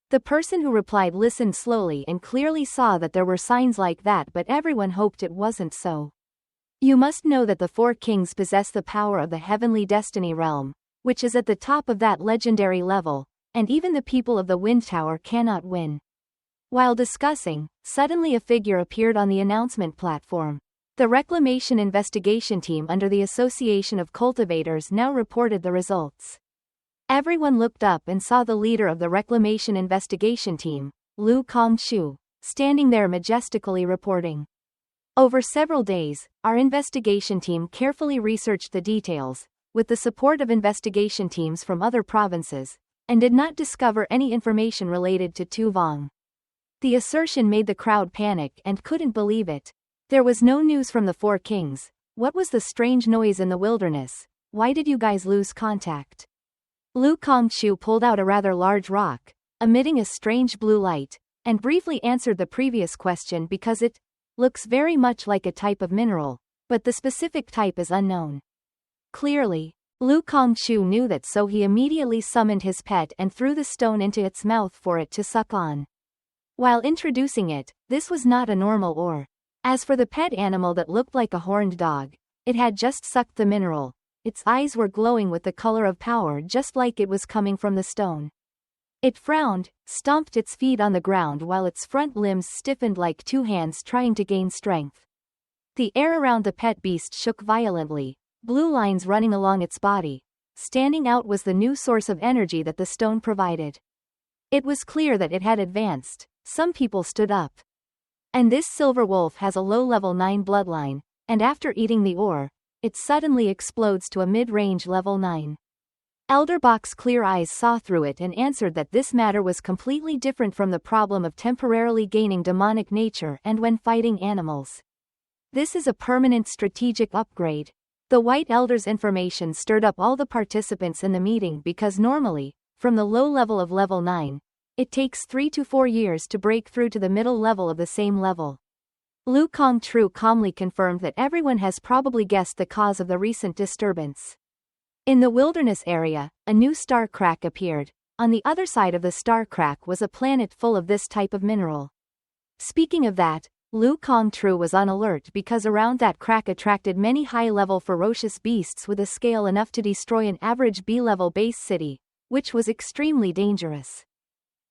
The person who replied listened slowly and clearly saw that there were signs like that, but everyone hoped it wasn't so. You must know that the Four Kings possess the power of the Heavenly Destiny Realm, which is at the top of that legendary level, and even the people of the Wind Tower cannot win. While discussing, suddenly a figure appeared on the announcement platform. The Reclamation Investigation Team under the Association of Cultivators now reported the results. Everyone looked up and saw the leader of the Reclamation Investigation Team, Lu Kongchu, standing there majestically reporting. Over several days, our investigation team carefully researched the details, with the support of investigation teams from other provinces, and did not discover any information related to Tu Vong. The assertion made the crowd panic and couldn't believe it. There was no news from the Four Kings. What was the strange noise in the wilderness? Why did you guys lose contact? Lu Kongchu pulled out a rather large rock, emitting a strange blue light, and briefly answered the previous question because it looks very much like a type of mineral, but the specific type is unknown. Clearly, Lu Kongchu knew that, so he immediately summoned his pet and threw the stone into its mouth for it to suck on. While introducing it, this was not a normal ore. As for the pet animal that looked like a horned dog, it had just sucked the mineral. Its eyes were glowing with the color of power, just like it was coming from the stone. It frowned, stomped its feet on the ground while its front limbs stiffened like two hands trying to gain strength. The air around the pet beast shook violently, blue lines running along its body. Standing out was the new source of energy that the stone provided. It was clear that it had advanced. Some people stood up. And this silver wolf has a low-level 9 bloodline, and after eating the ore, it suddenly explodes to a mid-range level 9. Elderbach's clear eyes saw through it and answered that this matter was completely different from the problem of temporarily gaining demonic nature and when fighting animals. This is a permanent strategic upgrade. The White Elder's information stirred up all the participants in the meeting because normally, from the low level of level 9, it takes 3 to 4 years to break through to the middle level of the same level. Lu Kongtru calmly confirmed that everyone has probably guessed the cause of the recent disturbance. In the wilderness area, a new star crack appeared. On the other side of the star crack was a planet full of this type of mineral. Speaking of that, Lu Kongtru was on alert because around that crack attracted many high-level ferocious beasts with a scale enough to destroy an average B-level base city, which was extremely dangerous.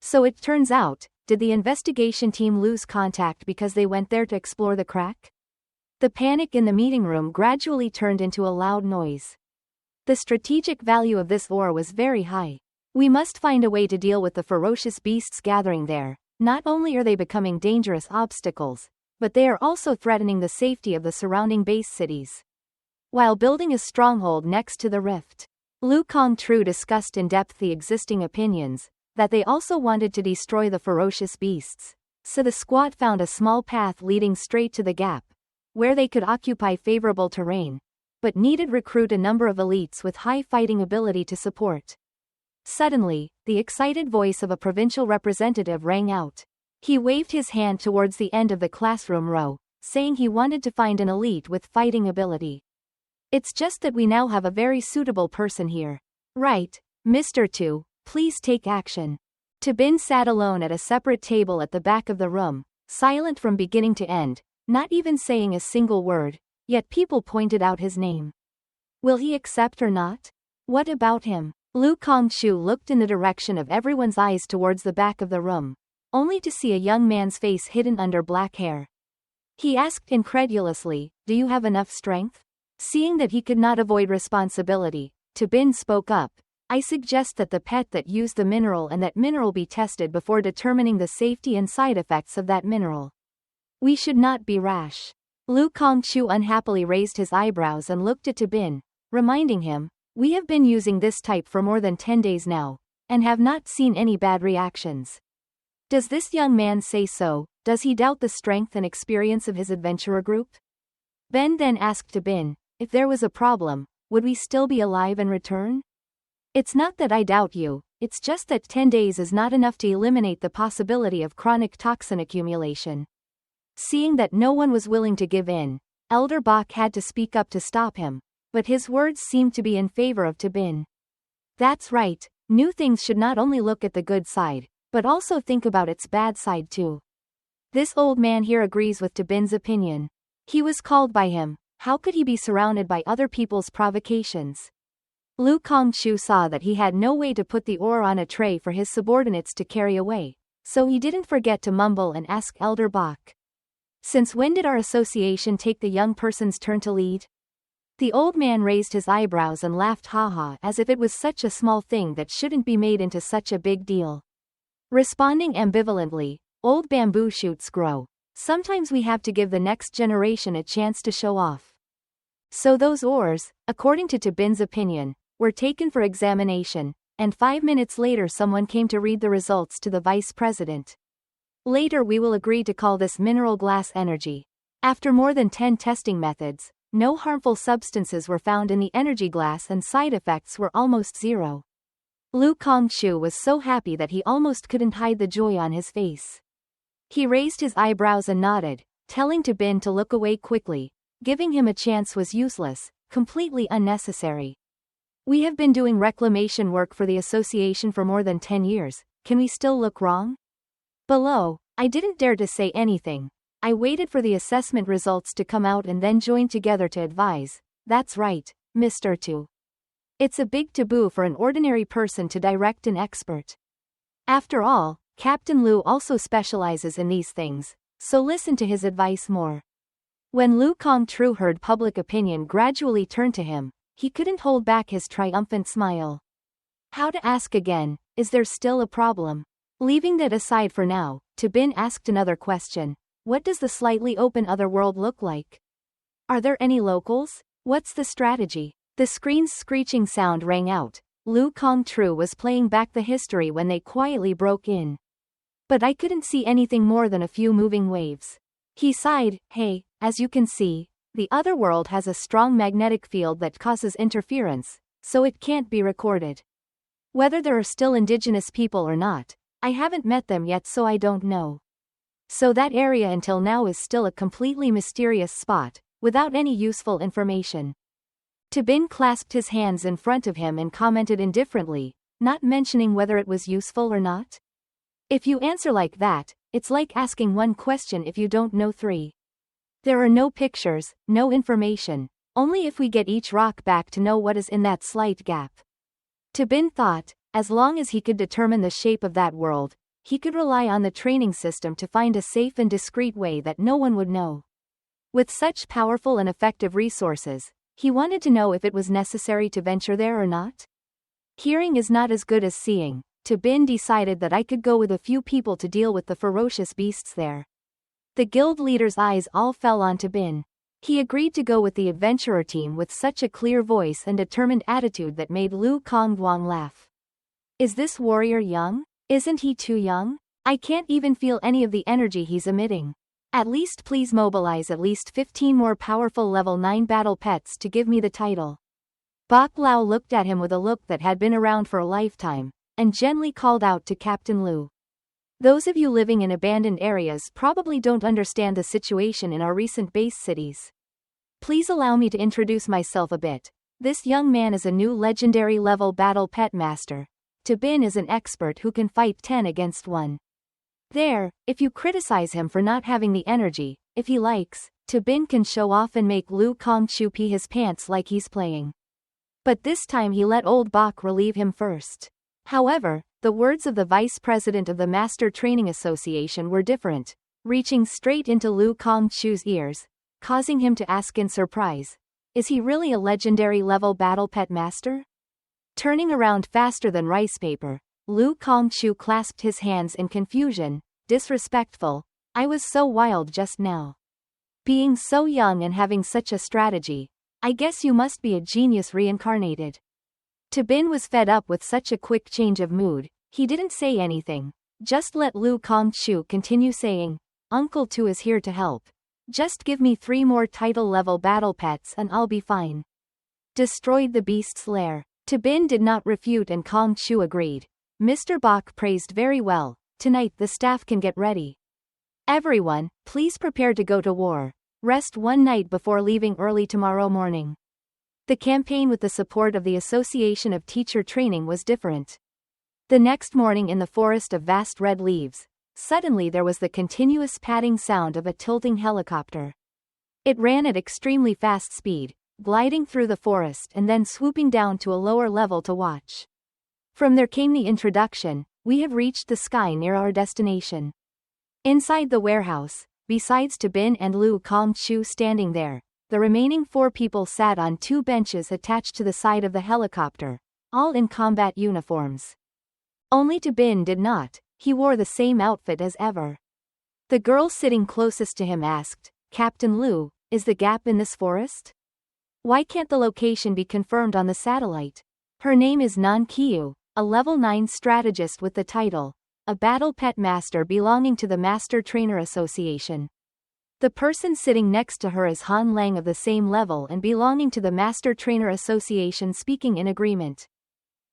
So it turns out, did the investigation team lose contact because they went there to explore the crack? The panic in the meeting room gradually turned into a loud noise. The strategic value of this ore was very high. We must find a way to deal with the ferocious beasts gathering there. Not only are they becoming dangerous obstacles, but they are also threatening the safety of the surrounding base cities. While building a stronghold next to the rift, Lu Kongtru discussed in depth the existing opinions, that they also wanted to destroy the ferocious beasts. So the squad found a small path leading straight to the gap, where they could occupy favorable terrain. but needed recruit a number of elites with high fighting ability to support. Suddenly, the excited voice of a provincial representative rang out. He waved his hand towards the end of the classroom row, saying he wanted to find an elite with fighting ability. It's just that we now have a very suitable person here. Right, Mr. Tu, please take action. Tabin sat alone at a separate table at the back of the room, silent from beginning to end, not even saying a single word, yet people pointed out his name. Will he accept or not? What about him? Lu Kongqiu looked in the direction of everyone's eyes towards the back of the room, only to see a young man's face hidden under black hair. He asked incredulously, "Do you have enough strength?" Seeing that he could not avoid responsibility, Tabin spoke up. "I suggest that the pet that used the mineral and that mineral be tested before determining the safety and side effects of that mineral. We should not be rash." Lu Kongqiu unhappily raised his eyebrows and looked at Tabin, reminding him, "We have been using this type for more than 10 days now, and have not seen any bad reactions. Does this young man say so? Does he doubt the strength and experience of his adventurer group?" Ben then asked Tabin, "If there was a problem, would we still be alive and return?" "It's not that I doubt you, it's just that 10 days is not enough to eliminate the possibility of chronic toxin accumulation." Seeing that no one was willing to give in, Elder Bach had to speak up to stop him, but his words seemed to be in favor of Tabin. "That's right, new things should not only look at the good side, but also think about its bad side too." This old man here agrees with Tabin's opinion. He was called by him, how could he be surrounded by other people's provocations? Lu Kongqiu saw that he had no way to put the ore on a tray for his subordinates to carry away, so he didn't forget to mumble and ask Elder Bach, "Since when did our association take the young person's turn to lead?" The old man raised his eyebrows and laughed ha-ha as if it was such a small thing that shouldn't be made into such a big deal. Responding ambivalently, "Old bamboo shoots grow. Sometimes we have to give the next generation a chance to show off." So those ores, according to Tabin's opinion, were taken for examination, and 5 minutes later someone came to read the results to the vice president. "Later we will agree to call this mineral glass energy. After more than 10 testing methods, no harmful substances were found in the energy glass and side effects were almost zero." Lu Kongqiu was so happy that he almost couldn't hide the joy on his face. He raised his eyebrows and nodded, telling Tabin to look away quickly. Giving him a chance was useless, completely unnecessary. "We have been doing reclamation work for the association for more than 10 years, can we still look wrong?" Below, I didn't dare to say anything. I waited for the assessment results to come out and then joined together to advise. "That's right, Mr. Tu. It's a big taboo for an ordinary person to direct an expert. After all, Captain Lu also specializes in these things, so listen to his advice more." When Lu Kongqiu heard public opinion gradually turn to him, he couldn't hold back his triumphant smile. How to ask again, is there still a problem? Leaving that aside for now, Tabin asked another question. "What does the slightly open other world look like? Are there any locals? What's the strategy?" The screen's screeching sound rang out. Lu Kongqiu was playing back the history when they quietly broke in. "But I couldn't see anything more than a few moving waves." He sighed. "Hey, as you can see, the other world has a strong magnetic field that causes interference, so it can't be recorded. Whether there are still indigenous people or not, I haven't met them yet so I don't know. So that area until now is still a completely mysterious spot, without any useful information." Tabin clasped his hands in front of him and commented indifferently, not mentioning whether it was useful or not. "If you answer like that, it's like asking one question if you don't know 3. There are no pictures, no information, only if we get each rock back to know what is in that slight gap." Tabin thought, as long as he could determine the shape of that world, he could rely on the training system to find a safe and discreet way that no one would know. With such powerful and effective resources, he wanted to know if it was necessary to venture there or not. Hearing is not as good as seeing. Tabin decided that I could go with a few people to deal with the ferocious beasts there. The guild leader's eyes all fell on Tabin. He agreed to go with the adventurer team with such a clear voice and determined attitude that made Lu Kongguang laugh. "Is this warrior young? Isn't he too young? I can't even feel any of the energy he's emitting." At least please mobilize at least 15 more powerful level 9 battle pets to give me the title. Bok Lao looked at him with a look that had been around for a lifetime, and gently called out to Captain Lu. Those of you living in abandoned areas probably don't understand the situation in our recent base cities. Please allow me to introduce myself a bit. This young man is a new legendary level battle pet master. Tabin is an expert who can fight 10 against 1. There, if you criticize him for not having the energy, if he likes, Tabin can show off and make Lu Kongqiu pee his pants like he's playing. But this time he let old Bok relieve him first. However, the words of the vice president of the Master Training Association were different, reaching straight into Lu Kongqiu's ears, causing him to ask in surprise, is he really a legendary level battle pet master? Turning around faster than rice paper, Lu Kongqiu clasped his hands in confusion. Disrespectful, I was so wild just now. Being so young and having such a strategy, I guess you must be a genius reincarnated. Tabin was fed up with such a quick change of mood. He didn't say anything, just let Lu Kongqiu continue saying, Uncle Tu is here to help. Just give me 3 more title level battle pets and I'll be fine. Destroyed the beast's lair. Tabin did not refute and Kongqiu agreed. Mr. Bok praised very well. Tonight the staff can get ready. Everyone, please prepare to go to war. Rest one night before leaving early tomorrow morning. The campaign with the support of the Association of Teacher Training was different. The next morning in the forest of vast red leaves, suddenly there was the continuous padding sound of a tilting helicopter. It ran at extremely fast speed, gliding through the forest and then swooping down to a lower level to watch. From there came the introduction, we have reached the sky near our destination. Inside the warehouse, besides Tabin and Lu Kongqiu standing there, the remaining 4 people sat on 2 benches attached to the side of the helicopter, all in combat uniforms. Only Tabin did not, he wore the same outfit as ever. The girl sitting closest to him asked, Captain Lu, is the gap in this forest? Why can't the location be confirmed on the satellite? Her name is Nan Qiu, a level 9 strategist with the title, a battle pet master belonging to the Master Trainer Association. The person sitting next to her is Han Lang of the same level and belonging to the Master Trainer Association, speaking in agreement.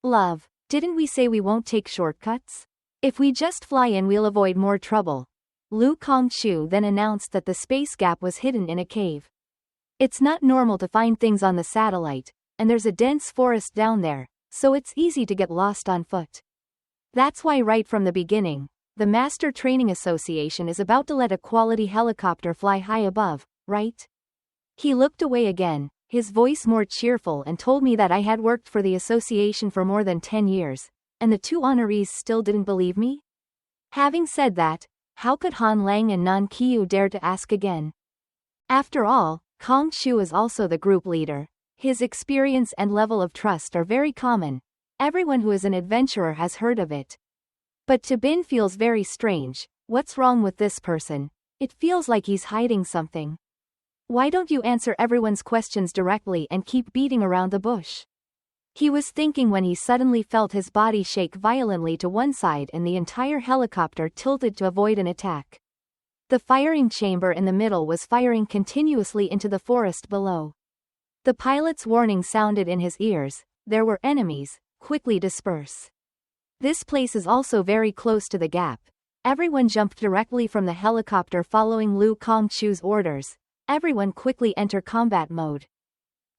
Love, didn't we say we won't take shortcuts? If we just fly in we'll avoid more trouble. Lu Kongqiu then announced that the space gap was hidden in a cave. It's not normal to find things on the satellite, and there's a dense forest down there, so it's easy to get lost on foot. That's why right from the beginning, the Master Training Association is about to let a quality helicopter fly high above, right? He looked away again, his voice more cheerful, and told me that I had worked for the association for more than 10 years, and the 2 honorees still didn't believe me? Having said that, how could Han Lang and Nan Qiu dare to ask again? After all, Kongqiu is also the group leader. His experience and level of trust are very common. Everyone who is an adventurer has heard of it. But Tabin feels very strange. What's wrong with this person? It feels like he's hiding something. Why don't you answer everyone's questions directly and keep beating around the bush? He was thinking when he suddenly felt his body shake violently to one side and the entire helicopter tilted to avoid an attack. The firing chamber in the middle was firing continuously into the forest below. The pilot's warning sounded in his ears, there were enemies, quickly disperse. This place is also very close to the gap. Everyone jumped directly from the helicopter following Lu Kongqiu's orders. Everyone quickly enter combat mode.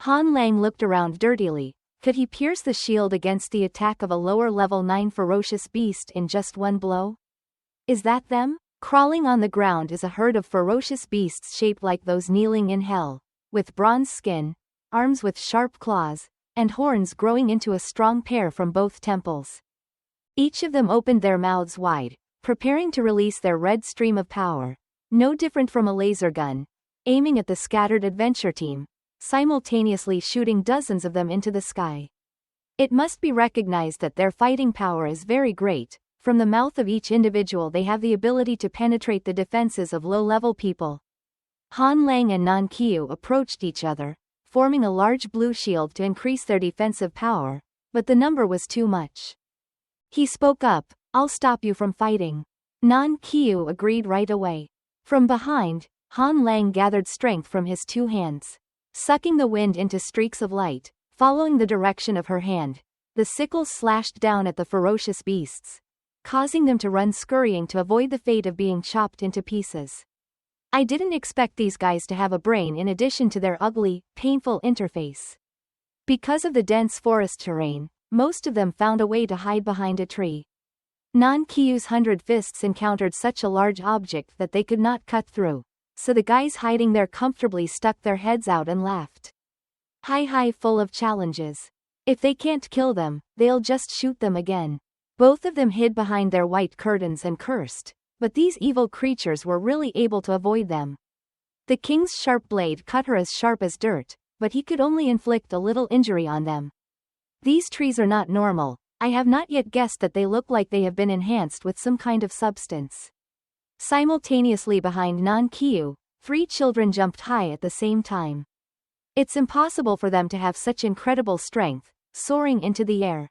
Han Lang looked around dirtily. Could he pierce the shield against the attack of a lower level 9 ferocious beast in just one blow? Is that them? Crawling on the ground is a herd of ferocious beasts shaped like those kneeling in hell, with bronze skin, arms with sharp claws, and horns growing into a strong pair from both temples. Each of them opened their mouths wide, preparing to release their red stream of power, no different from a laser gun, aiming at the scattered adventure team, simultaneously shooting dozens of them into the sky. It must be recognized that their fighting power is very great. From the mouth of each individual they have the ability to penetrate the defenses of low-level people. Han Lang and Nan Qiu approached each other, forming a large blue shield to increase their defensive power, but the number was too much. He spoke up, I'll stop you from fighting. Nan Qiu agreed right away. From behind, Han Lang gathered strength from his two hands. Sucking the wind into streaks of light, following the direction of her hand, the sickles slashed down at the ferocious beasts, causing them to run scurrying to avoid the fate of being chopped into pieces. I didn't expect these guys to have a brain in addition to their ugly, painful interface. Because of the dense forest terrain, most of them found a way to hide behind a tree. Nan-Kyu's 100 fists encountered such a large object that they could not cut through, so the guys hiding there comfortably stuck their heads out and laughed. Hi, full of challenges. If they can't kill them, they'll just shoot them again. Both of them hid behind their white curtains and cursed, but these evil creatures were really able to avoid them. The king's sharp blade cut her as sharp as dirt, but he could only inflict a little injury on them. These trees are not normal. I have not yet guessed that they look like they have been enhanced with some kind of substance. Simultaneously behind Nan-Kyu, 3 children jumped high at the same time. It's impossible for them to have such incredible strength, soaring into the air.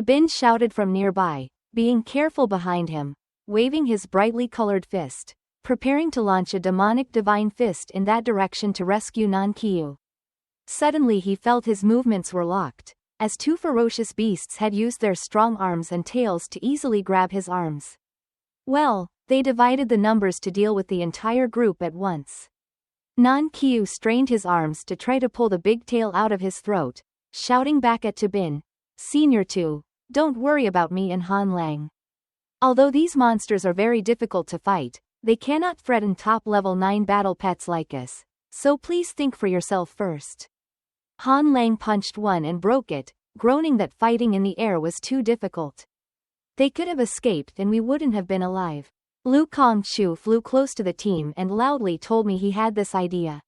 Bin shouted from nearby, being careful behind him, waving his brightly colored fist, preparing to launch a demonic divine fist in that direction to rescue Nan-Kyu. Suddenly he felt his movements were locked, as 2 ferocious beasts had used their strong arms and tails to easily grab his arms. Well, they divided the numbers to deal with the entire group at once. Nan-Kyu strained his arms to try to pull the big tail out of his throat, shouting back at Bin, Senior 2, don't worry about me and Han Lang. Although these monsters are very difficult to fight, they cannot threaten top level 9 battle pets like us, so please think for yourself first. Han Lang punched one and broke it, groaning that fighting in the air was too difficult. They could have escaped and we wouldn't have been alive. Lu Kongchu flew close to the team and loudly told me he had this idea.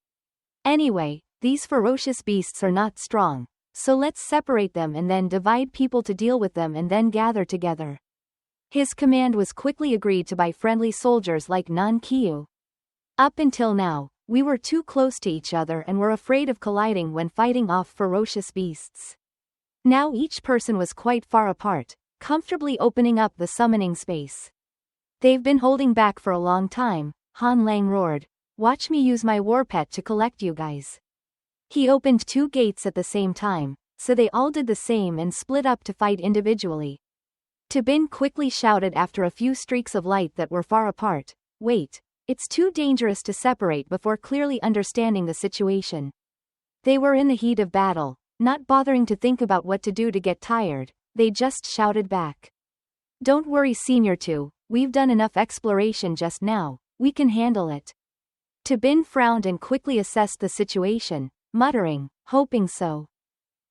Anyway, these ferocious beasts are not strong, so let's separate them and then divide people to deal with them and then gather together. His command was quickly agreed to by friendly soldiers like Nan-Kyu. Up until now, we were too close to each other and were afraid of colliding when fighting off ferocious beasts. Now each person was quite far apart, comfortably opening up the summoning space. They've been holding back for a long time, Han Lang roared. Watch me use my war pet to collect you guys. He opened 2 gates at the same time, so they all did the same and split up to fight individually. Bin quickly shouted after a few streaks of light that were far apart, wait. It's too dangerous to separate before clearly understanding the situation. They were in the heat of battle, not bothering to think about what to do to get tired, they just shouted back. Don't worry Senior 2, we've done enough exploration just now, we can handle it. Bin frowned and quickly assessed the situation, muttering, hoping so.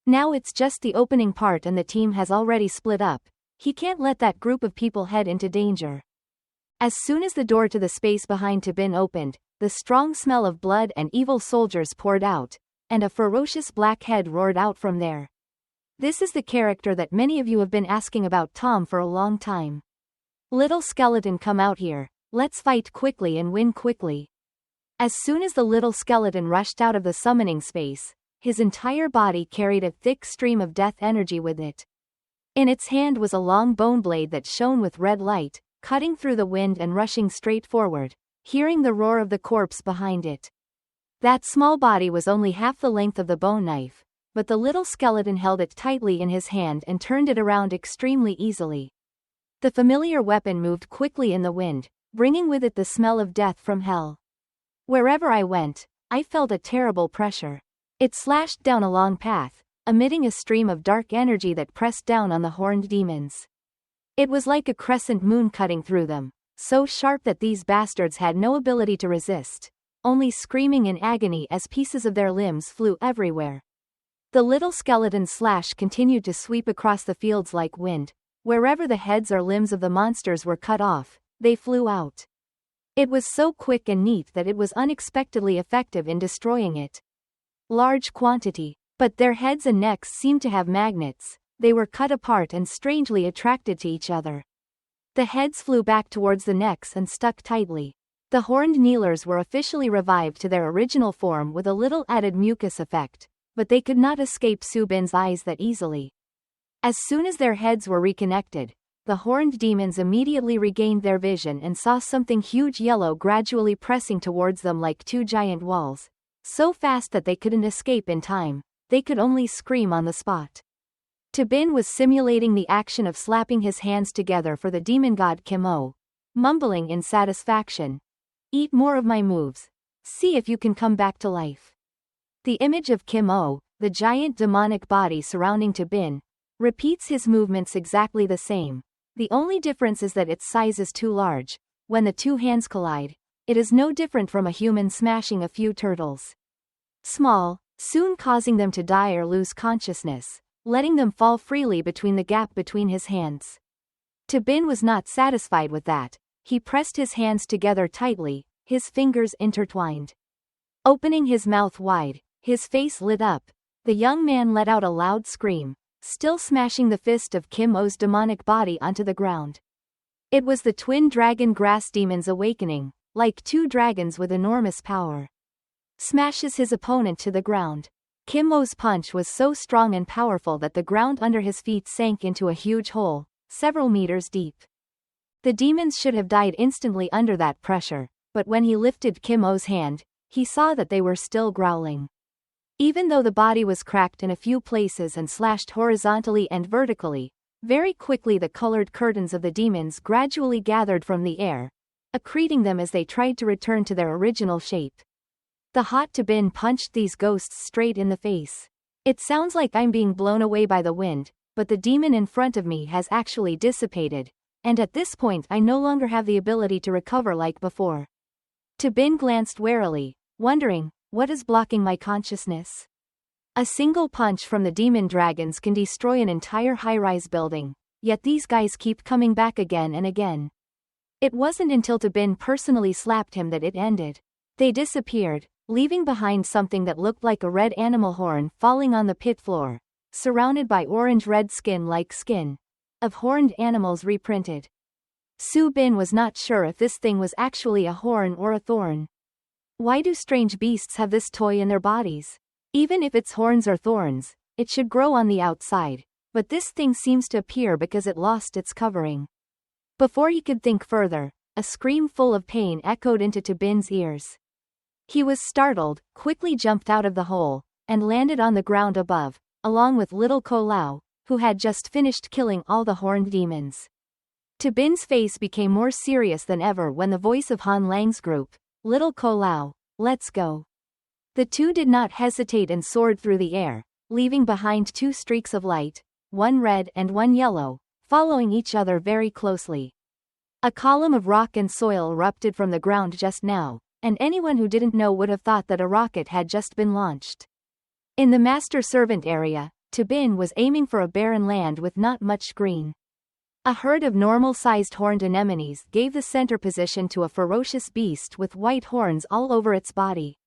Now it's just the opening part and the team has already split up, he can't let that group of people head into danger. As soon as the door to the space behind Bin opened, the strong smell of blood and evil soldiers poured out, and a ferocious black head roared out from there. This is the character that many of you have been asking about Tom for a long time. Little skeleton, come out here, let's fight quickly and win quickly. As soon as the little skeleton rushed out of the summoning space, his entire body carried a thick stream of death energy with it. In its hand was a long bone blade that shone with red light, cutting through the wind and rushing straight forward, hearing the roar of the corpse behind it. That small body was only half the length of the bone knife, but the little skeleton held it tightly in his hand and turned it around extremely easily. The familiar weapon moved quickly in the wind, bringing with it the smell of death from hell. Wherever I went, I felt a terrible pressure. It slashed down a long path, emitting a stream of dark energy that pressed down on the horned demons. It was like a crescent moon cutting through them, so sharp that these bastards had no ability to resist, only screaming in agony as pieces of their limbs flew everywhere. The little skeleton slash continued to sweep across the fields like wind. Wherever the heads or limbs of the monsters were cut off, they flew out. It was so quick and neat that it was unexpectedly effective in destroying it. Large quantity, but their heads and necks seemed to have magnets. They were cut apart and strangely attracted to each other. The heads flew back towards the necks and stuck tightly. The horned kneelers were officially revived to their original form with a little added mucus effect, but they could not escape Subin's eyes that easily. As soon as their heads were reconnected, the horned demons immediately regained their vision and saw something huge yellow gradually pressing towards them like two giant walls. So fast that they couldn't escape in time, they could only scream on the spot. Tabin was simulating the action of slapping his hands together for the demon god Kim-O, mumbling in satisfaction. Eat more of my moves. See if you can come back to life. The image of Kim-O, the giant demonic body surrounding Tabin, repeats his movements exactly the same. The only difference is that its size is too large. When the two hands collide, it is no different from a human smashing a few turtles. Small, soon causing them to die or lose consciousness, letting them fall freely between the gap between his hands. Tabin was not satisfied with that. He pressed his hands together tightly, his fingers intertwined. Opening his mouth wide, his face lit up. The young man let out a loud scream, still smashing the fist of Kim-O's demonic body onto the ground. It was the twin dragon grass demons awakening, like two dragons with enormous power. Smashes his opponent to the ground. Kim-O's punch was so strong and powerful that the ground under his feet sank into a huge hole, several meters deep. The demons should have died instantly under that pressure, but when he lifted Kim-O's hand, he saw that they were still growling. Even though the body was cracked in a few places and slashed horizontally and vertically, very quickly the colored curtains of the demons gradually gathered from the air, accreting them as they tried to return to their original shape. The hot Tabin punched these ghosts straight in the face. It sounds like I'm being blown away by the wind, but the demon in front of me has actually dissipated, and at this point I no longer have the ability to recover like before. Tabin glanced warily, wondering, what is blocking my consciousness? A single punch from the demon dragons can destroy an entire high-rise building, yet these guys keep coming back again and again. It wasn't until Tabin personally slapped him that it ended. They disappeared, leaving behind something that looked like a red animal horn falling on the pit floor, surrounded by orange-red skin like skin of horned animals reprinted. Su Bin was not sure if this thing was actually a horn or a thorn. Why do strange beasts have this toy in their bodies? Even if it's horns or thorns, it should grow on the outside, but this thing seems to appear because it lost its covering. Before he could think further, a scream full of pain echoed into Tabin's ears. He was startled, quickly jumped out of the hole, and landed on the ground above, along with little Ko Lao, who had just finished killing all the horned demons. Tabin's face became more serious than ever when the voice of Han Lang's group, "Little Ko Lao, let's go." The two did not hesitate and soared through the air, leaving behind two streaks of light, one red and one yellow, following each other very closely. A column of rock and soil erupted from the ground just now, and anyone who didn't know would have thought that a rocket had just been launched. In the master-servant area, Tabin was aiming for a barren land with not much green. A herd of normal-sized horned anemones gave the center position to a ferocious beast with white horns all over its body.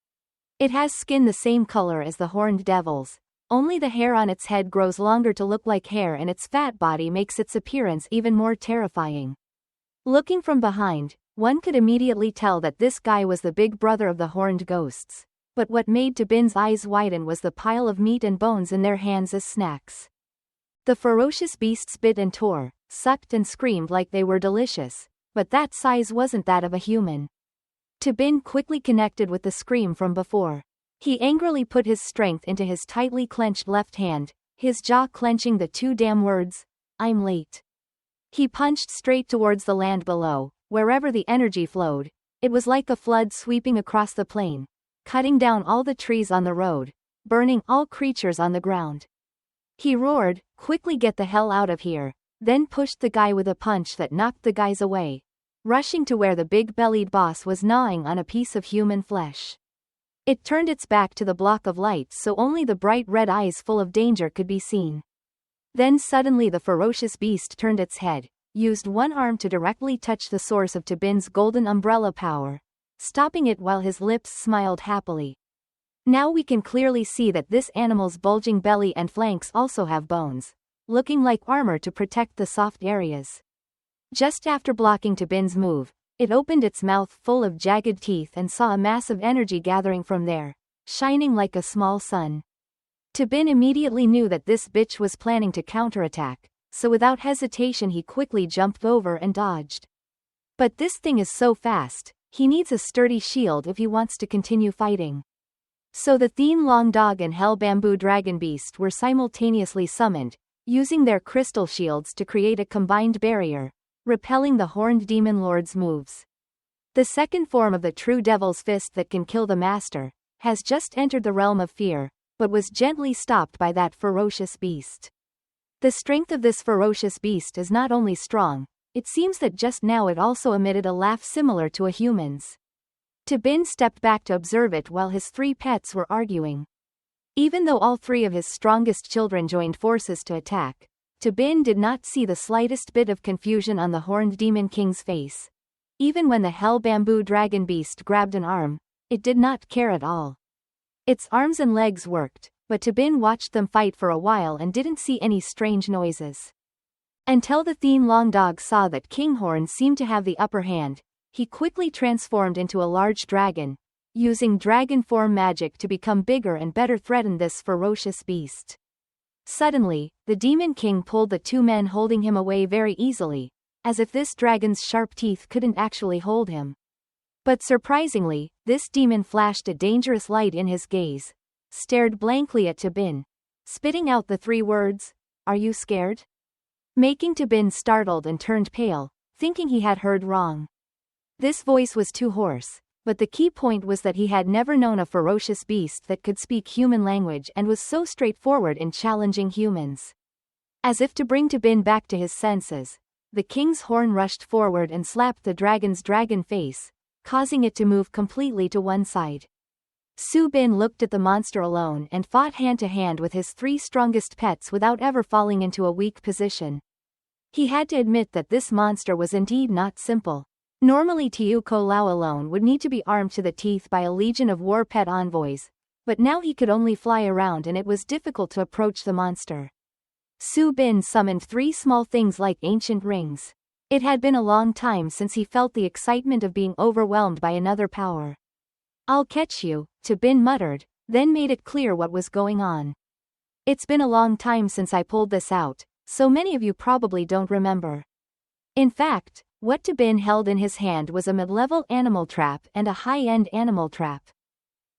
It has skin the same color as the horned devils, only the hair on its head grows longer to look like hair and its fat body makes its appearance even more terrifying. Looking from behind, one could immediately tell that this guy was the big brother of the horned ghosts, but what made Tabin's eyes widen was the pile of meat and bones in their hands as snacks. The ferocious beasts bit and tore, sucked and screamed like they were delicious, but that size wasn't that of a human. Tabin quickly connected with the scream from before. He angrily put his strength into his tightly clenched left hand, his jaw clenching the two damn words, "I'm late." He punched straight towards the land below, wherever the energy flowed. It was like a flood sweeping across the plain, cutting down all the trees on the road, burning all creatures on the ground. He roared, "Quickly get the hell out of here," then pushed the guy with a punch that knocked the guys away, rushing to where the big-bellied boss was gnawing on a piece of human flesh. It turned its back to the block of light so only the bright red eyes full of danger could be seen. Then suddenly the ferocious beast turned its head, used one arm to directly touch the source of Tabin's golden umbrella power, stopping it while his lips smiled happily. Now we can clearly see that this animal's bulging belly and flanks also have bones, looking like armor to protect the soft areas. Just after blocking Tabin's move, it opened its mouth full of jagged teeth and saw a mass of energy gathering from there, shining like a small sun. Tabin immediately knew that this bitch was planning to counterattack, so without hesitation he quickly jumped over and dodged. But this thing is so fast, he needs a sturdy shield if he wants to continue fighting. So the Thien Long Dog and Hell Bamboo Dragon Beast were simultaneously summoned, using their crystal shields to create a combined barrier, repelling the Horned Demon Lord's moves. The second form of the true Devil's Fist that can kill the Master has just entered the realm of fear, but was gently stopped by that ferocious beast. The strength of this ferocious beast is not only strong, it seems that just now it also emitted a laugh similar to a human's. Tabin stepped back to observe it while his three pets were arguing. Even though all three of his strongest children joined forces to attack, Tabin did not see the slightest bit of confusion on the Horned Demon King's face. Even when the Hell Bamboo Dragon Beast grabbed an arm, it did not care at all. Its arms and legs worked, but Tabin watched them fight for a while and didn't see any strange noises. Until the Thien Long Dog saw that Kinghorn seemed to have the upper hand, he quickly transformed into a large dragon, using dragon form magic to become bigger and better threaten this ferocious beast. Suddenly, the Demon King pulled the two men holding him away very easily, as if this dragon's sharp teeth couldn't actually hold him. But surprisingly, this demon flashed a dangerous light in his gaze, stared blankly at Tabin, spitting out the three words, "Are you scared?" Making Tabin startled and turned pale, thinking he had heard wrong. This voice was too hoarse, but the key point was that he had never known a ferocious beast that could speak human language and was so straightforward in challenging humans. As if to bring Tabin back to his senses, the king's horn rushed forward and slapped the dragon's dragon face, causing it to move completely to one side. Su Bin looked at the monster alone and fought hand-to-hand with his three strongest pets without ever falling into a weak position. He had to admit that this monster was indeed not simple. Normally Tiu Ko Lao alone would need to be armed to the teeth by a legion of war pet envoys, but now he could only fly around and it was difficult to approach the monster. Su Bin summoned three small things like ancient rings. It had been a long time since he felt the excitement of being overwhelmed by another power. "I'll catch you," Tabin muttered, then made it clear what was going on. "It's been a long time since I pulled this out, so many of you probably don't remember." In fact, what Tabin held in his hand was a mid-level animal trap and a high-end animal trap.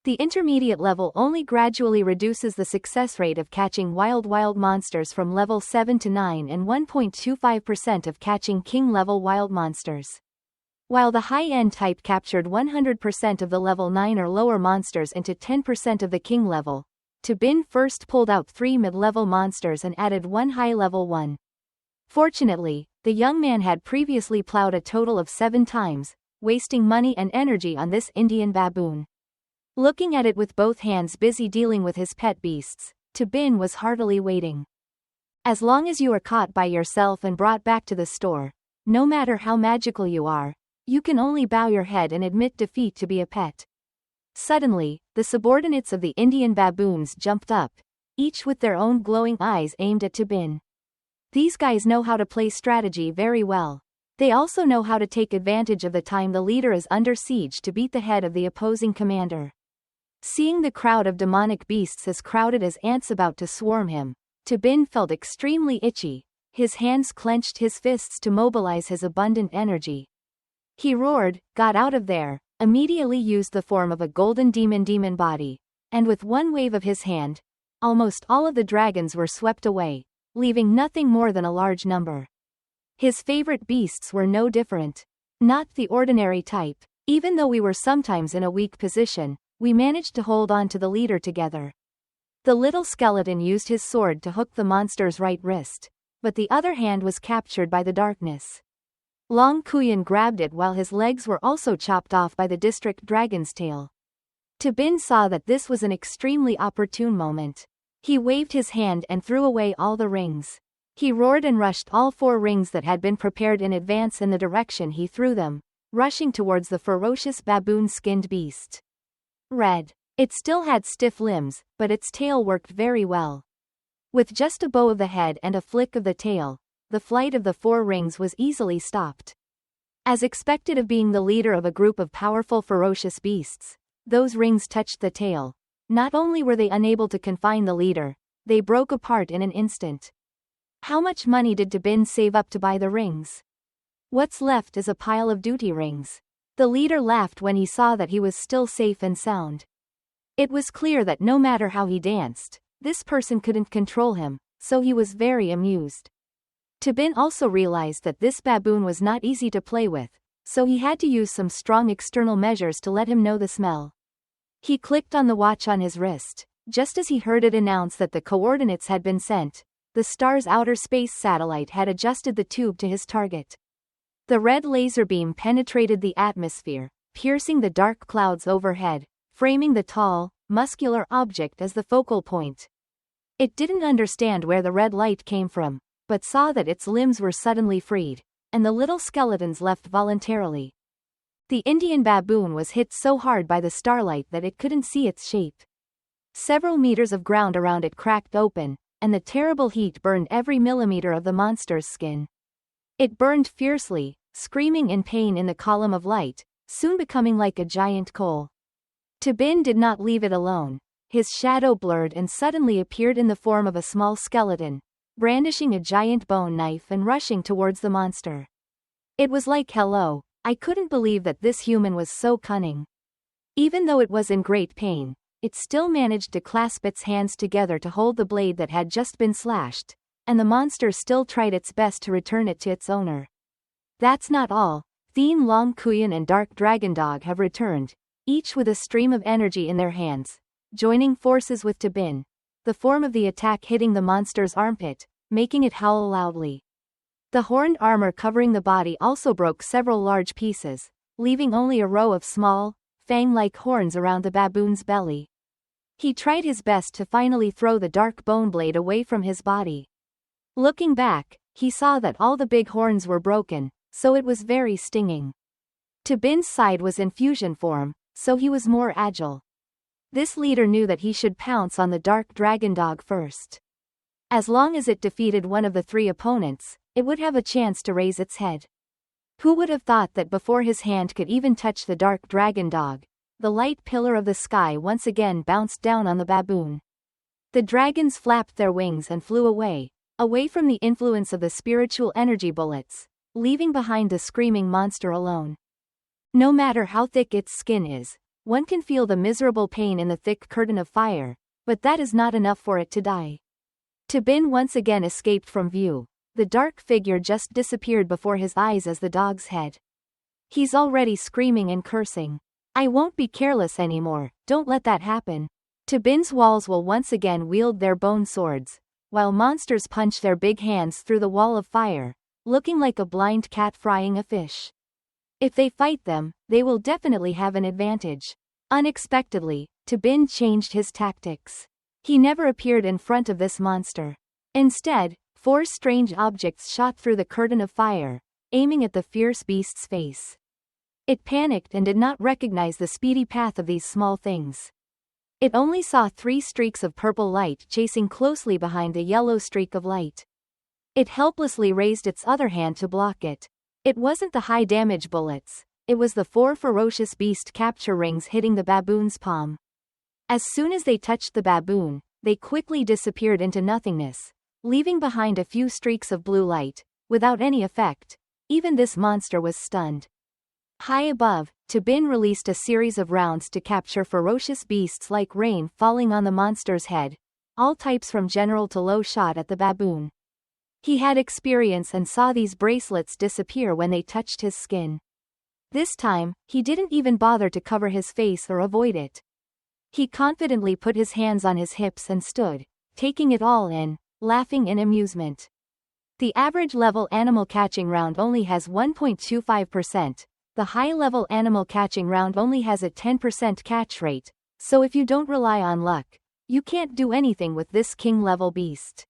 The intermediate level only gradually reduces the success rate of catching wild monsters from level 7 to 9 and 1.25% of catching king-level wild monsters. While the high-end type captured 100% of the level 9 or lower monsters into 10% of the king level, Tabin first pulled out 3 mid-level monsters and added 1 high-level one. Fortunately, the young man had previously plowed a total of 7 times, wasting money and energy on this Indian baboon. Looking at it with both hands busy dealing with his pet beasts, Tabin was heartily waiting. As long as you are caught by yourself and brought back to the store, no matter how magical you are, you can only bow your head and admit defeat to be a pet. Suddenly, the subordinates of the Indian baboons jumped up, each with their own glowing eyes aimed at Tabin. These guys know how to play strategy very well. They also know how to take advantage of the time the leader is under siege to beat the head of the opposing commander. Seeing the crowd of demonic beasts as crowded as ants about to swarm him, Tabin felt extremely itchy. His hands clenched his fists to mobilize his abundant energy. He roared, "Got out of there," immediately used the form of a golden demon body, and with one wave of his hand, almost all of the dragons were swept away, leaving nothing more than a large number. His favorite beasts were no different. Not the ordinary type. Even though we were sometimes in a weak position, we managed to hold on to the leader together. The little skeleton used his sword to hook the monster's right wrist, but the other hand was captured by the darkness. Long Kuyan grabbed it while his legs were also chopped off by the district dragon's tail. Tabin saw that this was an extremely opportune moment. He waved his hand and threw away all the rings. He roared and rushed all 4 rings that had been prepared in advance in the direction he threw them, rushing towards the ferocious baboon-skinned beast. Red. It still had stiff limbs, but its tail worked very well. With just a bow of the head and a flick of the tail, the flight of the 4 rings was easily stopped. As expected of being the leader of a group of powerful ferocious beasts, those rings touched the tail. Not only were they unable to confine the leader, they broke apart in an instant. How much money did Tabin save up to buy the rings? What's left is a pile of duty rings. The leader laughed when he saw that he was still safe and sound. It was clear that no matter how he danced, this person couldn't control him, so he was very amused. Tabin also realized that this baboon was not easy to play with, so he had to use some strong external measures to let him know the smell. He clicked on the watch on his wrist. Just as he heard it announce that the coordinates had been sent, the star's outer space satellite had adjusted the tube to his target. The red laser beam penetrated the atmosphere, piercing the dark clouds overhead, framing the tall, muscular object as the focal point. It didn't understand where the red light came from, but saw that its limbs were suddenly freed, and the little skeletons left voluntarily. The Indian baboon was hit so hard by the starlight that it couldn't see its shape. Several meters of ground around it cracked open, and the terrible heat burned every millimeter of the monster's skin. It burned fiercely, screaming in pain in the column of light, soon becoming like a giant coal. Tabin did not leave it alone. His shadow blurred and suddenly appeared in the form of a small skeleton, brandishing a giant bone knife and rushing towards the monster. It was like, "Hello, I couldn't believe that this human was so cunning." Even though it was in great pain, it still managed to clasp its hands together to hold the blade that had just been slashed, and the monster still tried its best to return it to its owner. That's not all. Thien Long Kuyan and Dark Dragon Dog have returned, each with a stream of energy in their hands, joining forces with Tabin, the form of the attack hitting the monster's armpit, making it howl loudly. The horned armor covering the body also broke several large pieces, leaving only a row of small, fang-like horns around the baboon's belly. He tried his best to finally throw the dark bone blade away from his body. Looking back, he saw that all the big horns were broken, so it was very stinging. Tabin's side was in fusion form, so he was more agile. This leader knew that he should pounce on the dark dragon dog first. As long as it defeated one of the three opponents, it would have a chance to raise its head. Who would have thought that before his hand could even touch the dark dragon dog, the light pillar of the sky once again bounced down on the baboon. The dragons flapped their wings and flew away from the influence of the spiritual energy bullets, leaving behind the screaming monster alone. No matter how thick its skin is, one can feel the miserable pain in the thick curtain of fire, but that is not enough for it to die. Tabin once again escaped from view. The dark figure just disappeared before his eyes as the dog's head. He's already screaming and cursing. "I won't be careless anymore, don't let that happen." Tabin's walls will once again wield their bone swords, while monsters punch their big hands through the wall of fire, looking like a blind cat frying a fish. If they fight them, they will definitely have an advantage. Unexpectedly, Tabin changed his tactics. He never appeared in front of this monster. Instead, 4 strange objects shot through the curtain of fire, aiming at the fierce beast's face. It panicked and did not recognize the speedy path of these small things. It only saw 3 streaks of purple light chasing closely behind a yellow streak of light. It helplessly raised its other hand to block it. It wasn't the high-damage bullets, it was the 4 ferocious beast capture rings hitting the baboon's palm. As soon as they touched the baboon, they quickly disappeared into nothingness, leaving behind a few streaks of blue light. Without any effect, even this monster was stunned. High above, Tabin released a series of rounds to capture ferocious beasts like rain falling on the monster's head, all types from general to low shot at the baboon. He had experience and saw these bracelets disappear when they touched his skin. This time, he didn't even bother to cover his face or avoid it. He confidently put his hands on his hips and stood, taking it all in, laughing in amusement. The average level animal catching round only has 1.25%, the high level animal catching round only has a 10% catch rate, so if you don't rely on luck, you can't do anything with this king level beast.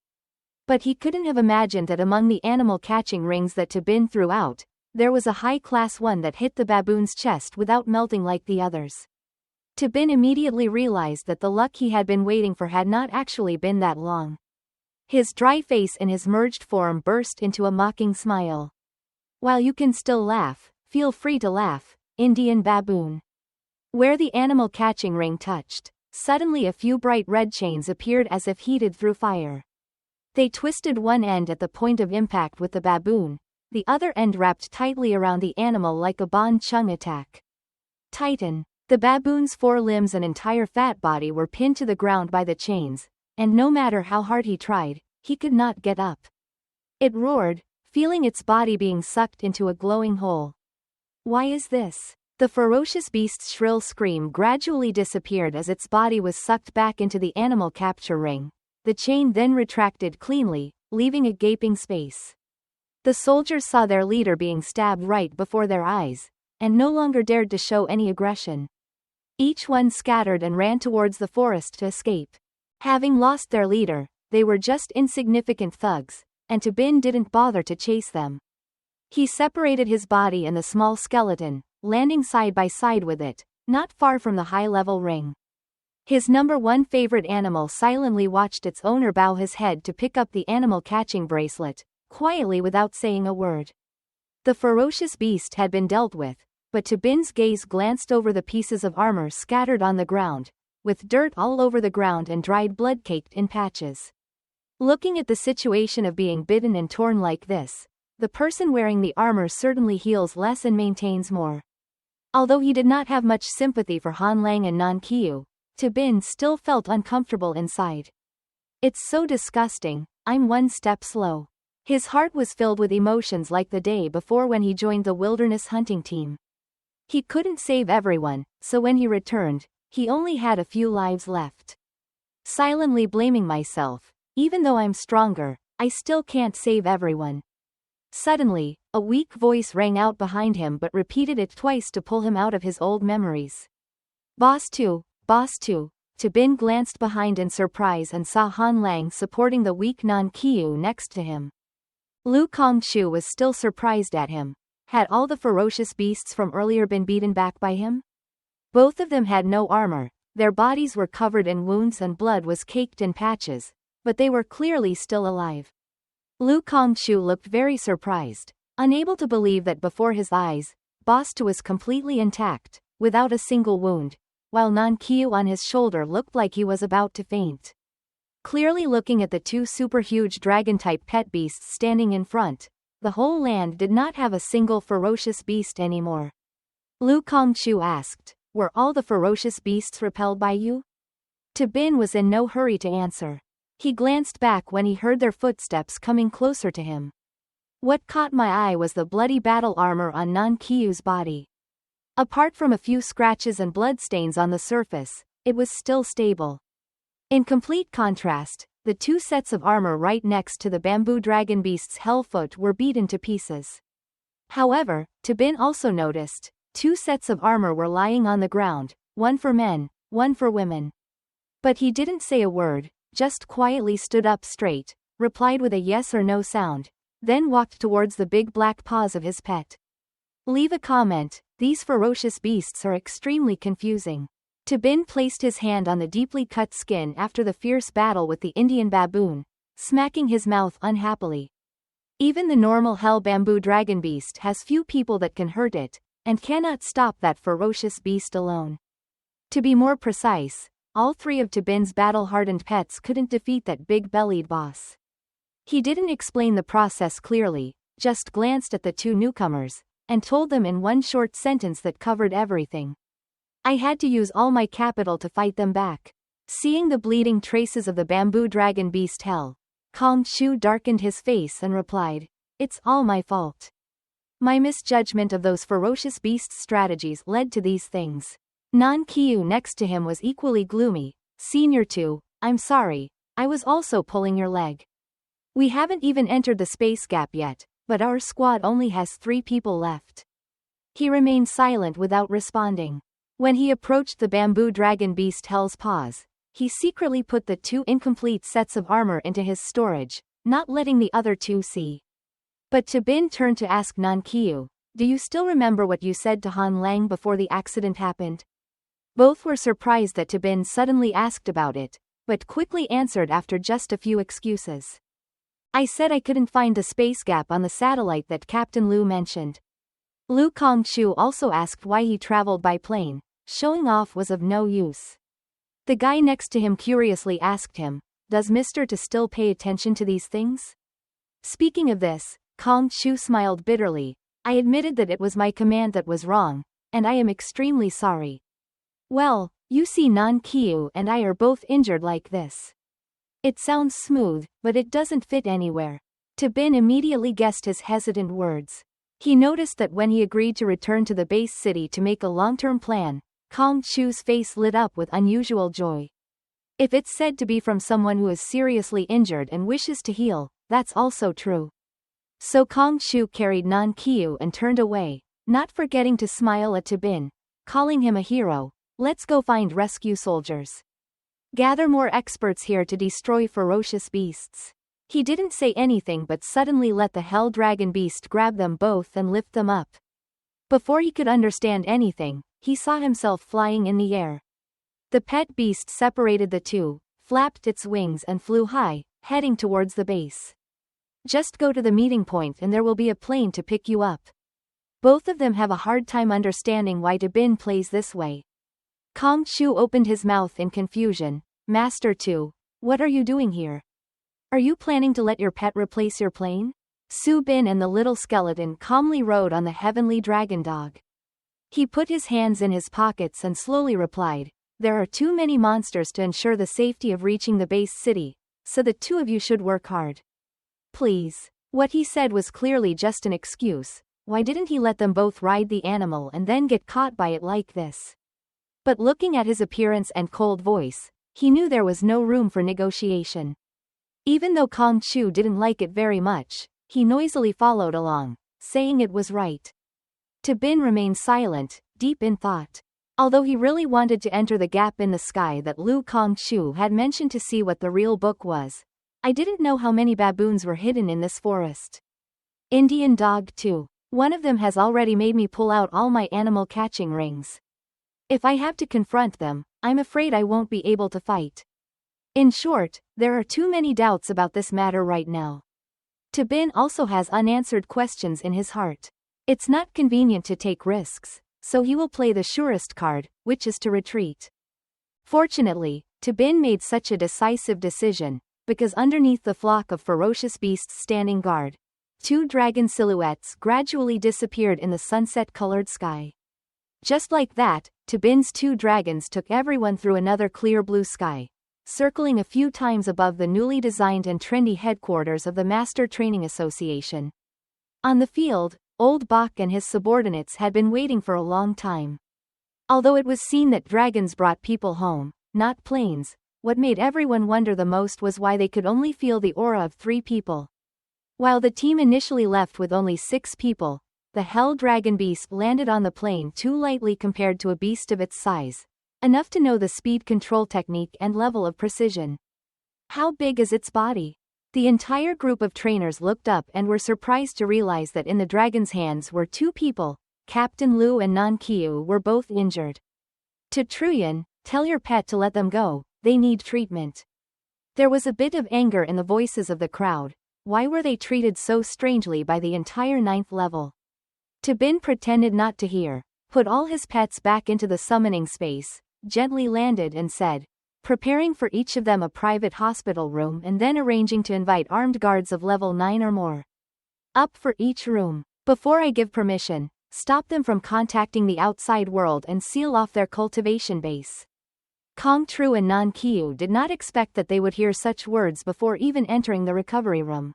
But he couldn't have imagined that among the animal catching rings that Tabin threw out, there was a high-class one that hit the baboon's chest without melting like the others. Tabin immediately realized that the luck he had been waiting for had not actually been that long. His dry face in his merged form burst into a mocking smile. "While you can still laugh, feel free to laugh, Indian baboon." Where the animal catching ring touched, suddenly a few bright red chains appeared as if heated through fire. They twisted one end at the point of impact with the baboon, the other end wrapped tightly around the animal like a Bon Chung attack. Titan. The baboon's 4 limbs and entire fat body were pinned to the ground by the chains, and no matter how hard he tried, he could not get up. It roared, feeling its body being sucked into a glowing hole. Why is this? The ferocious beast's shrill scream gradually disappeared as its body was sucked back into the animal capture ring. The chain then retracted cleanly, leaving a gaping space. The soldiers saw their leader being stabbed right before their eyes, and no longer dared to show any aggression. Each one scattered and ran towards the forest to escape. Having lost their leader, they were just insignificant thugs, and Bin didn't bother to chase them. He separated his body and the small skeleton, landing side by side with it, not far from the high-level ring. His number 1 favorite animal silently watched its owner bow his head to pick up the animal catching bracelet, quietly without saying a word. The ferocious beast had been dealt with, but Bin's gaze glanced over the pieces of armor scattered on the ground, with dirt all over the ground and dried blood caked in patches. Looking at the situation of being bitten and torn like this, the person wearing the armor certainly heals less and maintains more. Although he did not have much sympathy for Han Lang and Nan Qiu, Bin still felt uncomfortable inside. It's so disgusting, I'm one step slow. His heart was filled with emotions like the day before when he joined the wilderness hunting team. He couldn't save everyone, so when he returned, he only had a few lives left. Silently blaming myself, even though I'm stronger, I still can't save everyone. Suddenly, a weak voice rang out behind him but repeated it twice to pull him out of his old memories. Boss 2, Boss 2. Bin glanced behind in surprise and saw Han Lang supporting the weak Nan Qiu next to him. Lu Kongqiu was still surprised at him. Had all the ferocious beasts from earlier been beaten back by him? Both of them had no armor, their bodies were covered in wounds and blood was caked in patches, but they were clearly still alive. Lu Kongqiu looked very surprised, unable to believe that before his eyes, Boss 2 was completely intact, without a single wound, while Nan Qiu on his shoulder looked like he was about to faint. Clearly looking at the 2 super-huge dragon-type pet beasts standing in front, the whole land did not have a single ferocious beast anymore. Lu Kongqiu asked, were all the ferocious beasts repelled by you? Bin was in no hurry to answer. He glanced back when he heard their footsteps coming closer to him. What caught my eye was the bloody battle armor on Nan Qiu's body. Apart from a few scratches and bloodstains on the surface, it was still stable. In complete contrast, the 2 sets of armor right next to the bamboo dragon beast's hellfoot were beaten to pieces. However, Bin also noticed, 2 sets of armor were lying on the ground, one for men, one for women. But he didn't say a word, just quietly stood up straight, replied with a yes or no sound, then walked towards the big black paws of his pet. Leave a comment, these ferocious beasts are extremely confusing. Bin placed his hand on the deeply cut skin after the fierce battle with the Indian baboon, smacking his mouth unhappily. Even the normal hell bamboo dragon beast has few people that can hurt it, and cannot stop that ferocious beast alone. To be more precise, all 3 of Bin's battle-hardened pets couldn't defeat that big-bellied boss. He didn't explain the process clearly, just glanced at the 2 newcomers, and told them in one short sentence that covered everything. I had to use all my capital to fight them back. Seeing the bleeding traces of the bamboo dragon beast hell, Kongqiu darkened his face and replied, it's all my fault. My misjudgment of those ferocious beasts' strategies led to these things. Nan Qiu next to him was equally gloomy. Senior 2, I'm sorry, I was also pulling your leg. We haven't even entered the space gap yet, but our squad only has 3 people left. He remained silent without responding. When he approached the bamboo dragon beast hell's paws, he secretly put the 2 incomplete sets of armor into his storage, not letting the other 2 see. But Bin turned to ask Nan Qiu, do you still remember what you said to Han Lang before the accident happened? Both were surprised that Bin suddenly asked about it, but quickly answered after just a few excuses. I said I couldn't find the space gap on the satellite that Captain Lu mentioned. Lu Kongqiu also asked why he traveled by plane. Showing off was of no use. The guy next to him curiously asked him, does Mr. To still pay attention to these things? Speaking of this, Kong Chu smiled bitterly. I admitted that it was my command that was wrong, and I am extremely sorry. Well, you see Nan Qiu and I are both injured like this. It sounds smooth, but it doesn't fit anywhere. To Bin immediately guessed his hesitant words. He noticed that when he agreed to return to the base city to make a long-term plan, Kong Chu's face lit up with unusual joy. If it's said to be from someone who is seriously injured and wishes to heal, that's also true. So Kong Chu carried Nan Qiu and turned away, not forgetting to smile at To Bin, calling him a hero. Let's go find rescue soldiers. Gather more experts here to destroy ferocious beasts. He didn't say anything but suddenly let the hell dragon beast grab them both and lift them up. Before he could understand anything, he saw himself flying in the air. The pet beast separated the two, flapped its wings and flew high, heading towards the base. Just go to the meeting point and there will be a plane to pick you up. Both of them have a hard time understanding why To Bin plays this way. Kong Chu opened his mouth in confusion. Master Tu, what are you doing here? Are you planning to let your pet replace your plane? Su Bin and the little skeleton calmly rode on the heavenly dragon dog. He put his hands in his pockets and slowly replied, there are too many monsters to ensure the safety of reaching the base city, so the two of you should work hard. Please. What he said was clearly just an excuse. Why didn't he let them both ride the animal and then get caught by it like this? But looking at his appearance and cold voice, he knew there was no room for negotiation. Even though Kong Chu didn't like it very much, he noisily followed along, saying it was right. To Bin remained silent, deep in thought. Although he really wanted to enter the gap in the sky that Lu Kong Chu had mentioned to see what the real book was, I didn't know how many baboons were hidden in this forest. Indian dog too. One of them has already made me pull out all my animal catching rings. If I have to confront them, I'm afraid I won't be able to fight. In short, there are too many doubts about this matter right now. To Bin also has unanswered questions in his heart. It's not convenient to take risks, so he will play the surest card, which is to retreat. Fortunately, To Bin made such a decisive decision, because underneath the flock of ferocious beasts standing guard, two dragon silhouettes gradually disappeared in the sunset-colored sky. Just like that, To Bin's two dragons took everyone through another clear blue sky, circling a few times above the newly designed and trendy headquarters of the Master Training Association. On the field, Old Bach and his subordinates had been waiting for a long time. Although it was seen that dragons brought people home, not planes, what made everyone wonder the most was why they could only feel the aura of 3 people. While the team initially left with only 6 people, the Hell Dragon Beast landed on the plane too lightly compared to a beast of its size, enough to know the speed control technique and level of precision. How big is its body? The entire group of trainers looked up and were surprised to realize that in the dragon's hands were 2 people. Captain Lu and Nan Qiu were both injured. To Truyan, tell your pet to let them go, they need treatment. There was a bit of anger in the voices of the crowd. Why were they treated so strangely by the entire 9th level? To Bin pretended not to hear, put all his pets back into the summoning space, gently landed and said, preparing for each of them a private hospital room and then arranging to invite armed guards of level 9 or more. Up for each room. Before I give permission, stop them from contacting the outside world and seal off their cultivation base. Kong Tru and Nan Qiu did not expect that they would hear such words before even entering the recovery room.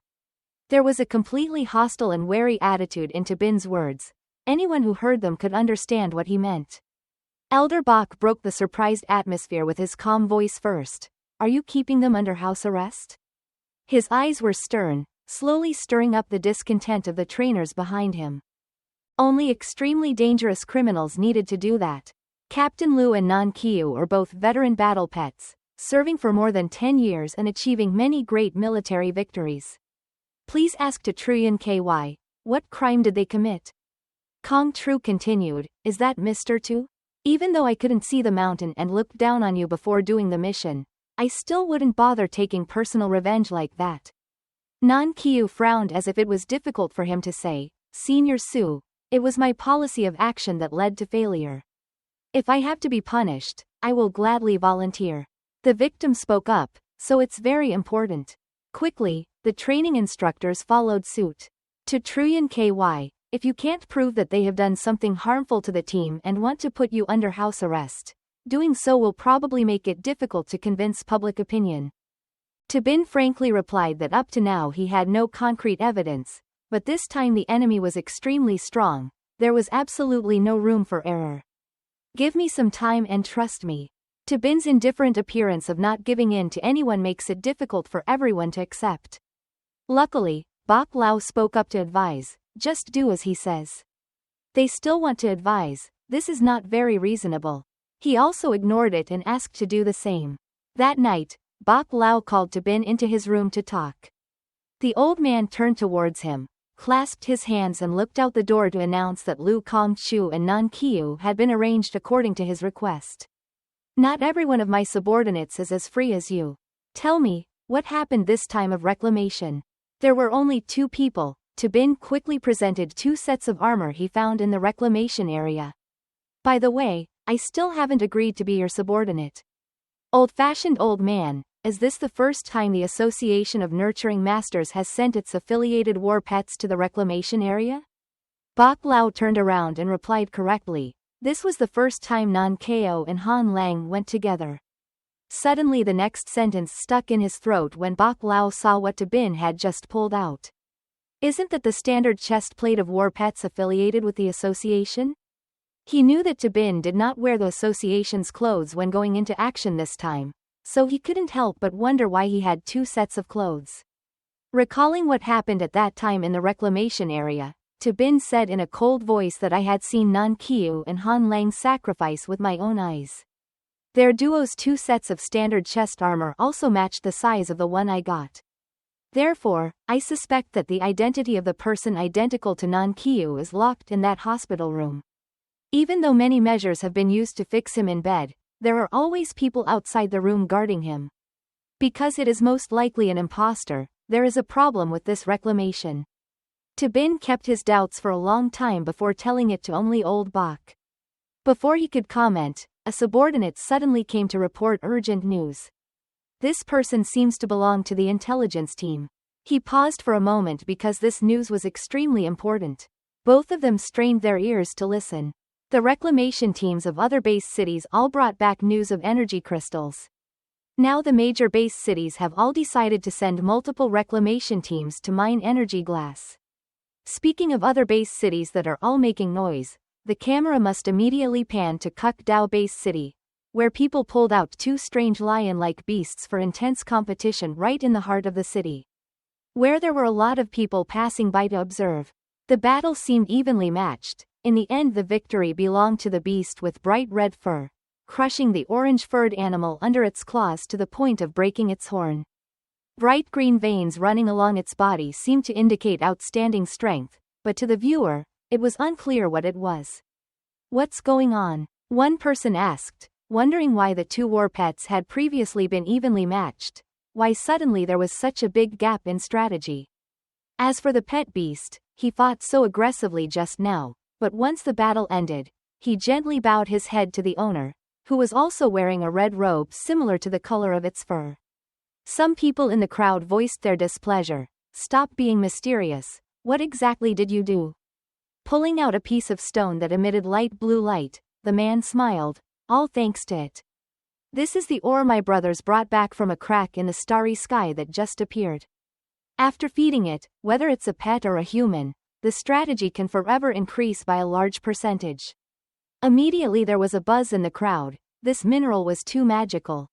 There was a completely hostile and wary attitude into Bin's words. Anyone who heard them could understand what he meant. Elder Bach broke the surprised atmosphere with his calm voice first. Are you keeping them under house arrest? His eyes were stern, slowly stirring up the discontent of the trainers behind him. Only extremely dangerous criminals needed to do that. Captain Lu and Nan Qiu are both veteran battle pets, serving for more than 10 years and achieving many great military victories. Please ask to Truyan KY, what crime did they commit? Kong Tru continued, is that Mr. Tu? Even though I couldn't see the mountain and looked down on you before doing the mission, I still wouldn't bother taking personal revenge like that. Nan Qiu frowned as if it was difficult for him to say, Senior Su, it was my policy of action that led to failure. If I have to be punished, I will gladly volunteer. The victim spoke up, so it's very important. Quickly, the training instructors followed suit. To Truyan KY, if you can't prove that they have done something harmful to the team and want to put you under house arrest, doing so will probably make it difficult to convince public opinion. Tabin frankly replied that up to now he had no concrete evidence, but this time the enemy was extremely strong, there was absolutely no room for error. Give me some time and trust me. Tabin's indifferent appearance of not giving in to anyone makes it difficult for everyone to accept. Luckily, Bok Lao spoke up to advise, just do as he says. They still want to advise, this is not very reasonable. He also ignored it and asked to do the same. That night, Bok Lao called Tabin into his room to talk. The old man turned towards him, clasped his hands and looked out the door to announce that Lu Kongchu and Nan Qiu had been arranged according to his request. Not every one of my subordinates is as free as you. Tell me, what happened this time of reclamation? There were only 2 people. Tabin quickly presented 2 sets of armor he found in the reclamation area. By the way, I still haven't agreed to be your subordinate. Old-fashioned old man, is this the first time the Association of Nurturing Masters has sent its affiliated war pets to the reclamation area? Bok Lao turned around and replied correctly. This was the first time Nan Ko and Han Lang went together. Suddenly the next sentence stuck in his throat when Bok Lao saw what Tabin had just pulled out. Isn't that the standard chest plate of war pets affiliated with the association? He knew that Tabin did not wear the association's clothes when going into action this time, so he couldn't help but wonder why he had 2 sets of clothes. Recalling what happened at that time in the reclamation area, Tabin said in a cold voice that I had seen Nan Qiu and Han Lang sacrifice with my own eyes. Their duo's 2 sets of standard chest armor also matched the size of the one I got. Therefore, I suspect that the identity of the person identical to Nan Qiu is locked in that hospital room. Even though many measures have been used to fix him in bed, there are always people outside the room guarding him. Because it is most likely an imposter, there is a problem with this reclamation. Tabin kept his doubts for a long time before telling it to only old Bok. Before he could comment, a subordinate suddenly came to report urgent news. This person seems to belong to the intelligence team. He paused for a moment because this news was extremely important. Both of them strained their ears to listen. The reclamation teams of other base cities all brought back news of energy crystals. Now the major base cities have all decided to send multiple reclamation teams to mine energy glass. Speaking of other base cities that are all making noise, the camera must immediately pan to Kuk Dao Base City, where people pulled out 2 strange lion-like beasts for intense competition right in the heart of the city. Where there were a lot of people passing by to observe. The battle seemed evenly matched. In the end the victory belonged to the beast with bright red fur, crushing the orange-furred animal under its claws to the point of breaking its horn. Bright green veins running along its body seemed to indicate outstanding strength, but to the viewer, it was unclear what it was. What's going on? One person asked, wondering why the 2 war pets had previously been evenly matched, why suddenly there was such a big gap in strategy. As for the pet beast, he fought so aggressively just now, but once the battle ended, he gently bowed his head to the owner, who was also wearing a red robe similar to the color of its fur. Some people in the crowd voiced their displeasure. Stop being mysterious, what exactly did you do? Pulling out a piece of stone that emitted light blue light, the man smiled, all thanks to it. This is the ore my brothers brought back from a crack in the starry sky that just appeared. After feeding it, whether it's a pet or a human, the strategy can forever increase by a large percentage. Immediately there was a buzz in the crowd, this mineral was too magical.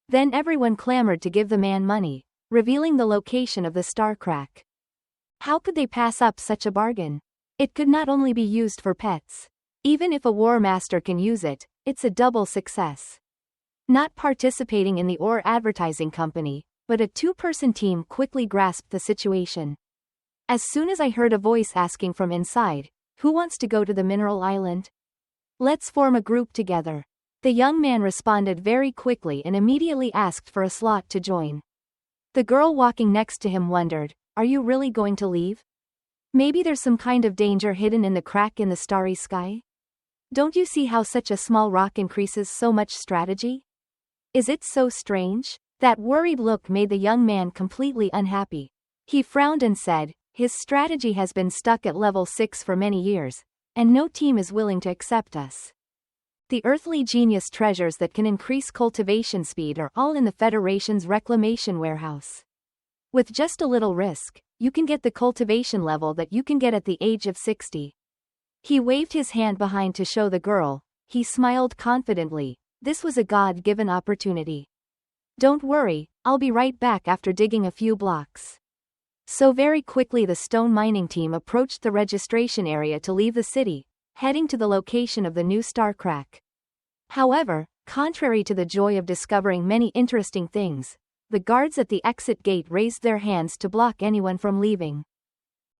Then everyone clamored to give the man money, revealing the location of the star crack. How could they pass up such a bargain? It could not only be used for pets. Even if a war master can use it, it's a double success. Not participating in the ore advertising company, but a 2-person team quickly grasped the situation. As soon as I heard a voice asking from inside, who wants to go to the mineral island? Let's form a group together. The young man responded very quickly and immediately asked for a slot to join. The girl walking next to him wondered, are you really going to leave? Maybe there's some kind of danger hidden in the crack in the starry sky? Don't you see how such a small rock increases so much strategy? Is it so strange? That worried look made the young man completely unhappy. He frowned and said, his strategy has been stuck at level 6 for many years, and no team is willing to accept us. The earthly genius treasures that can increase cultivation speed are all in the Federation's reclamation warehouse. With just a little risk, you can get the cultivation level that you can get at the age of 60. He waved his hand behind to show the girl. He smiled confidently. This was a God-given opportunity. Don't worry, I'll be right back after digging a few blocks. So very quickly the stone mining team approached the registration area to leave the city, heading to the location of the new star crack. However, contrary to the joy of discovering many interesting things, the guards at the exit gate raised their hands to block anyone from leaving.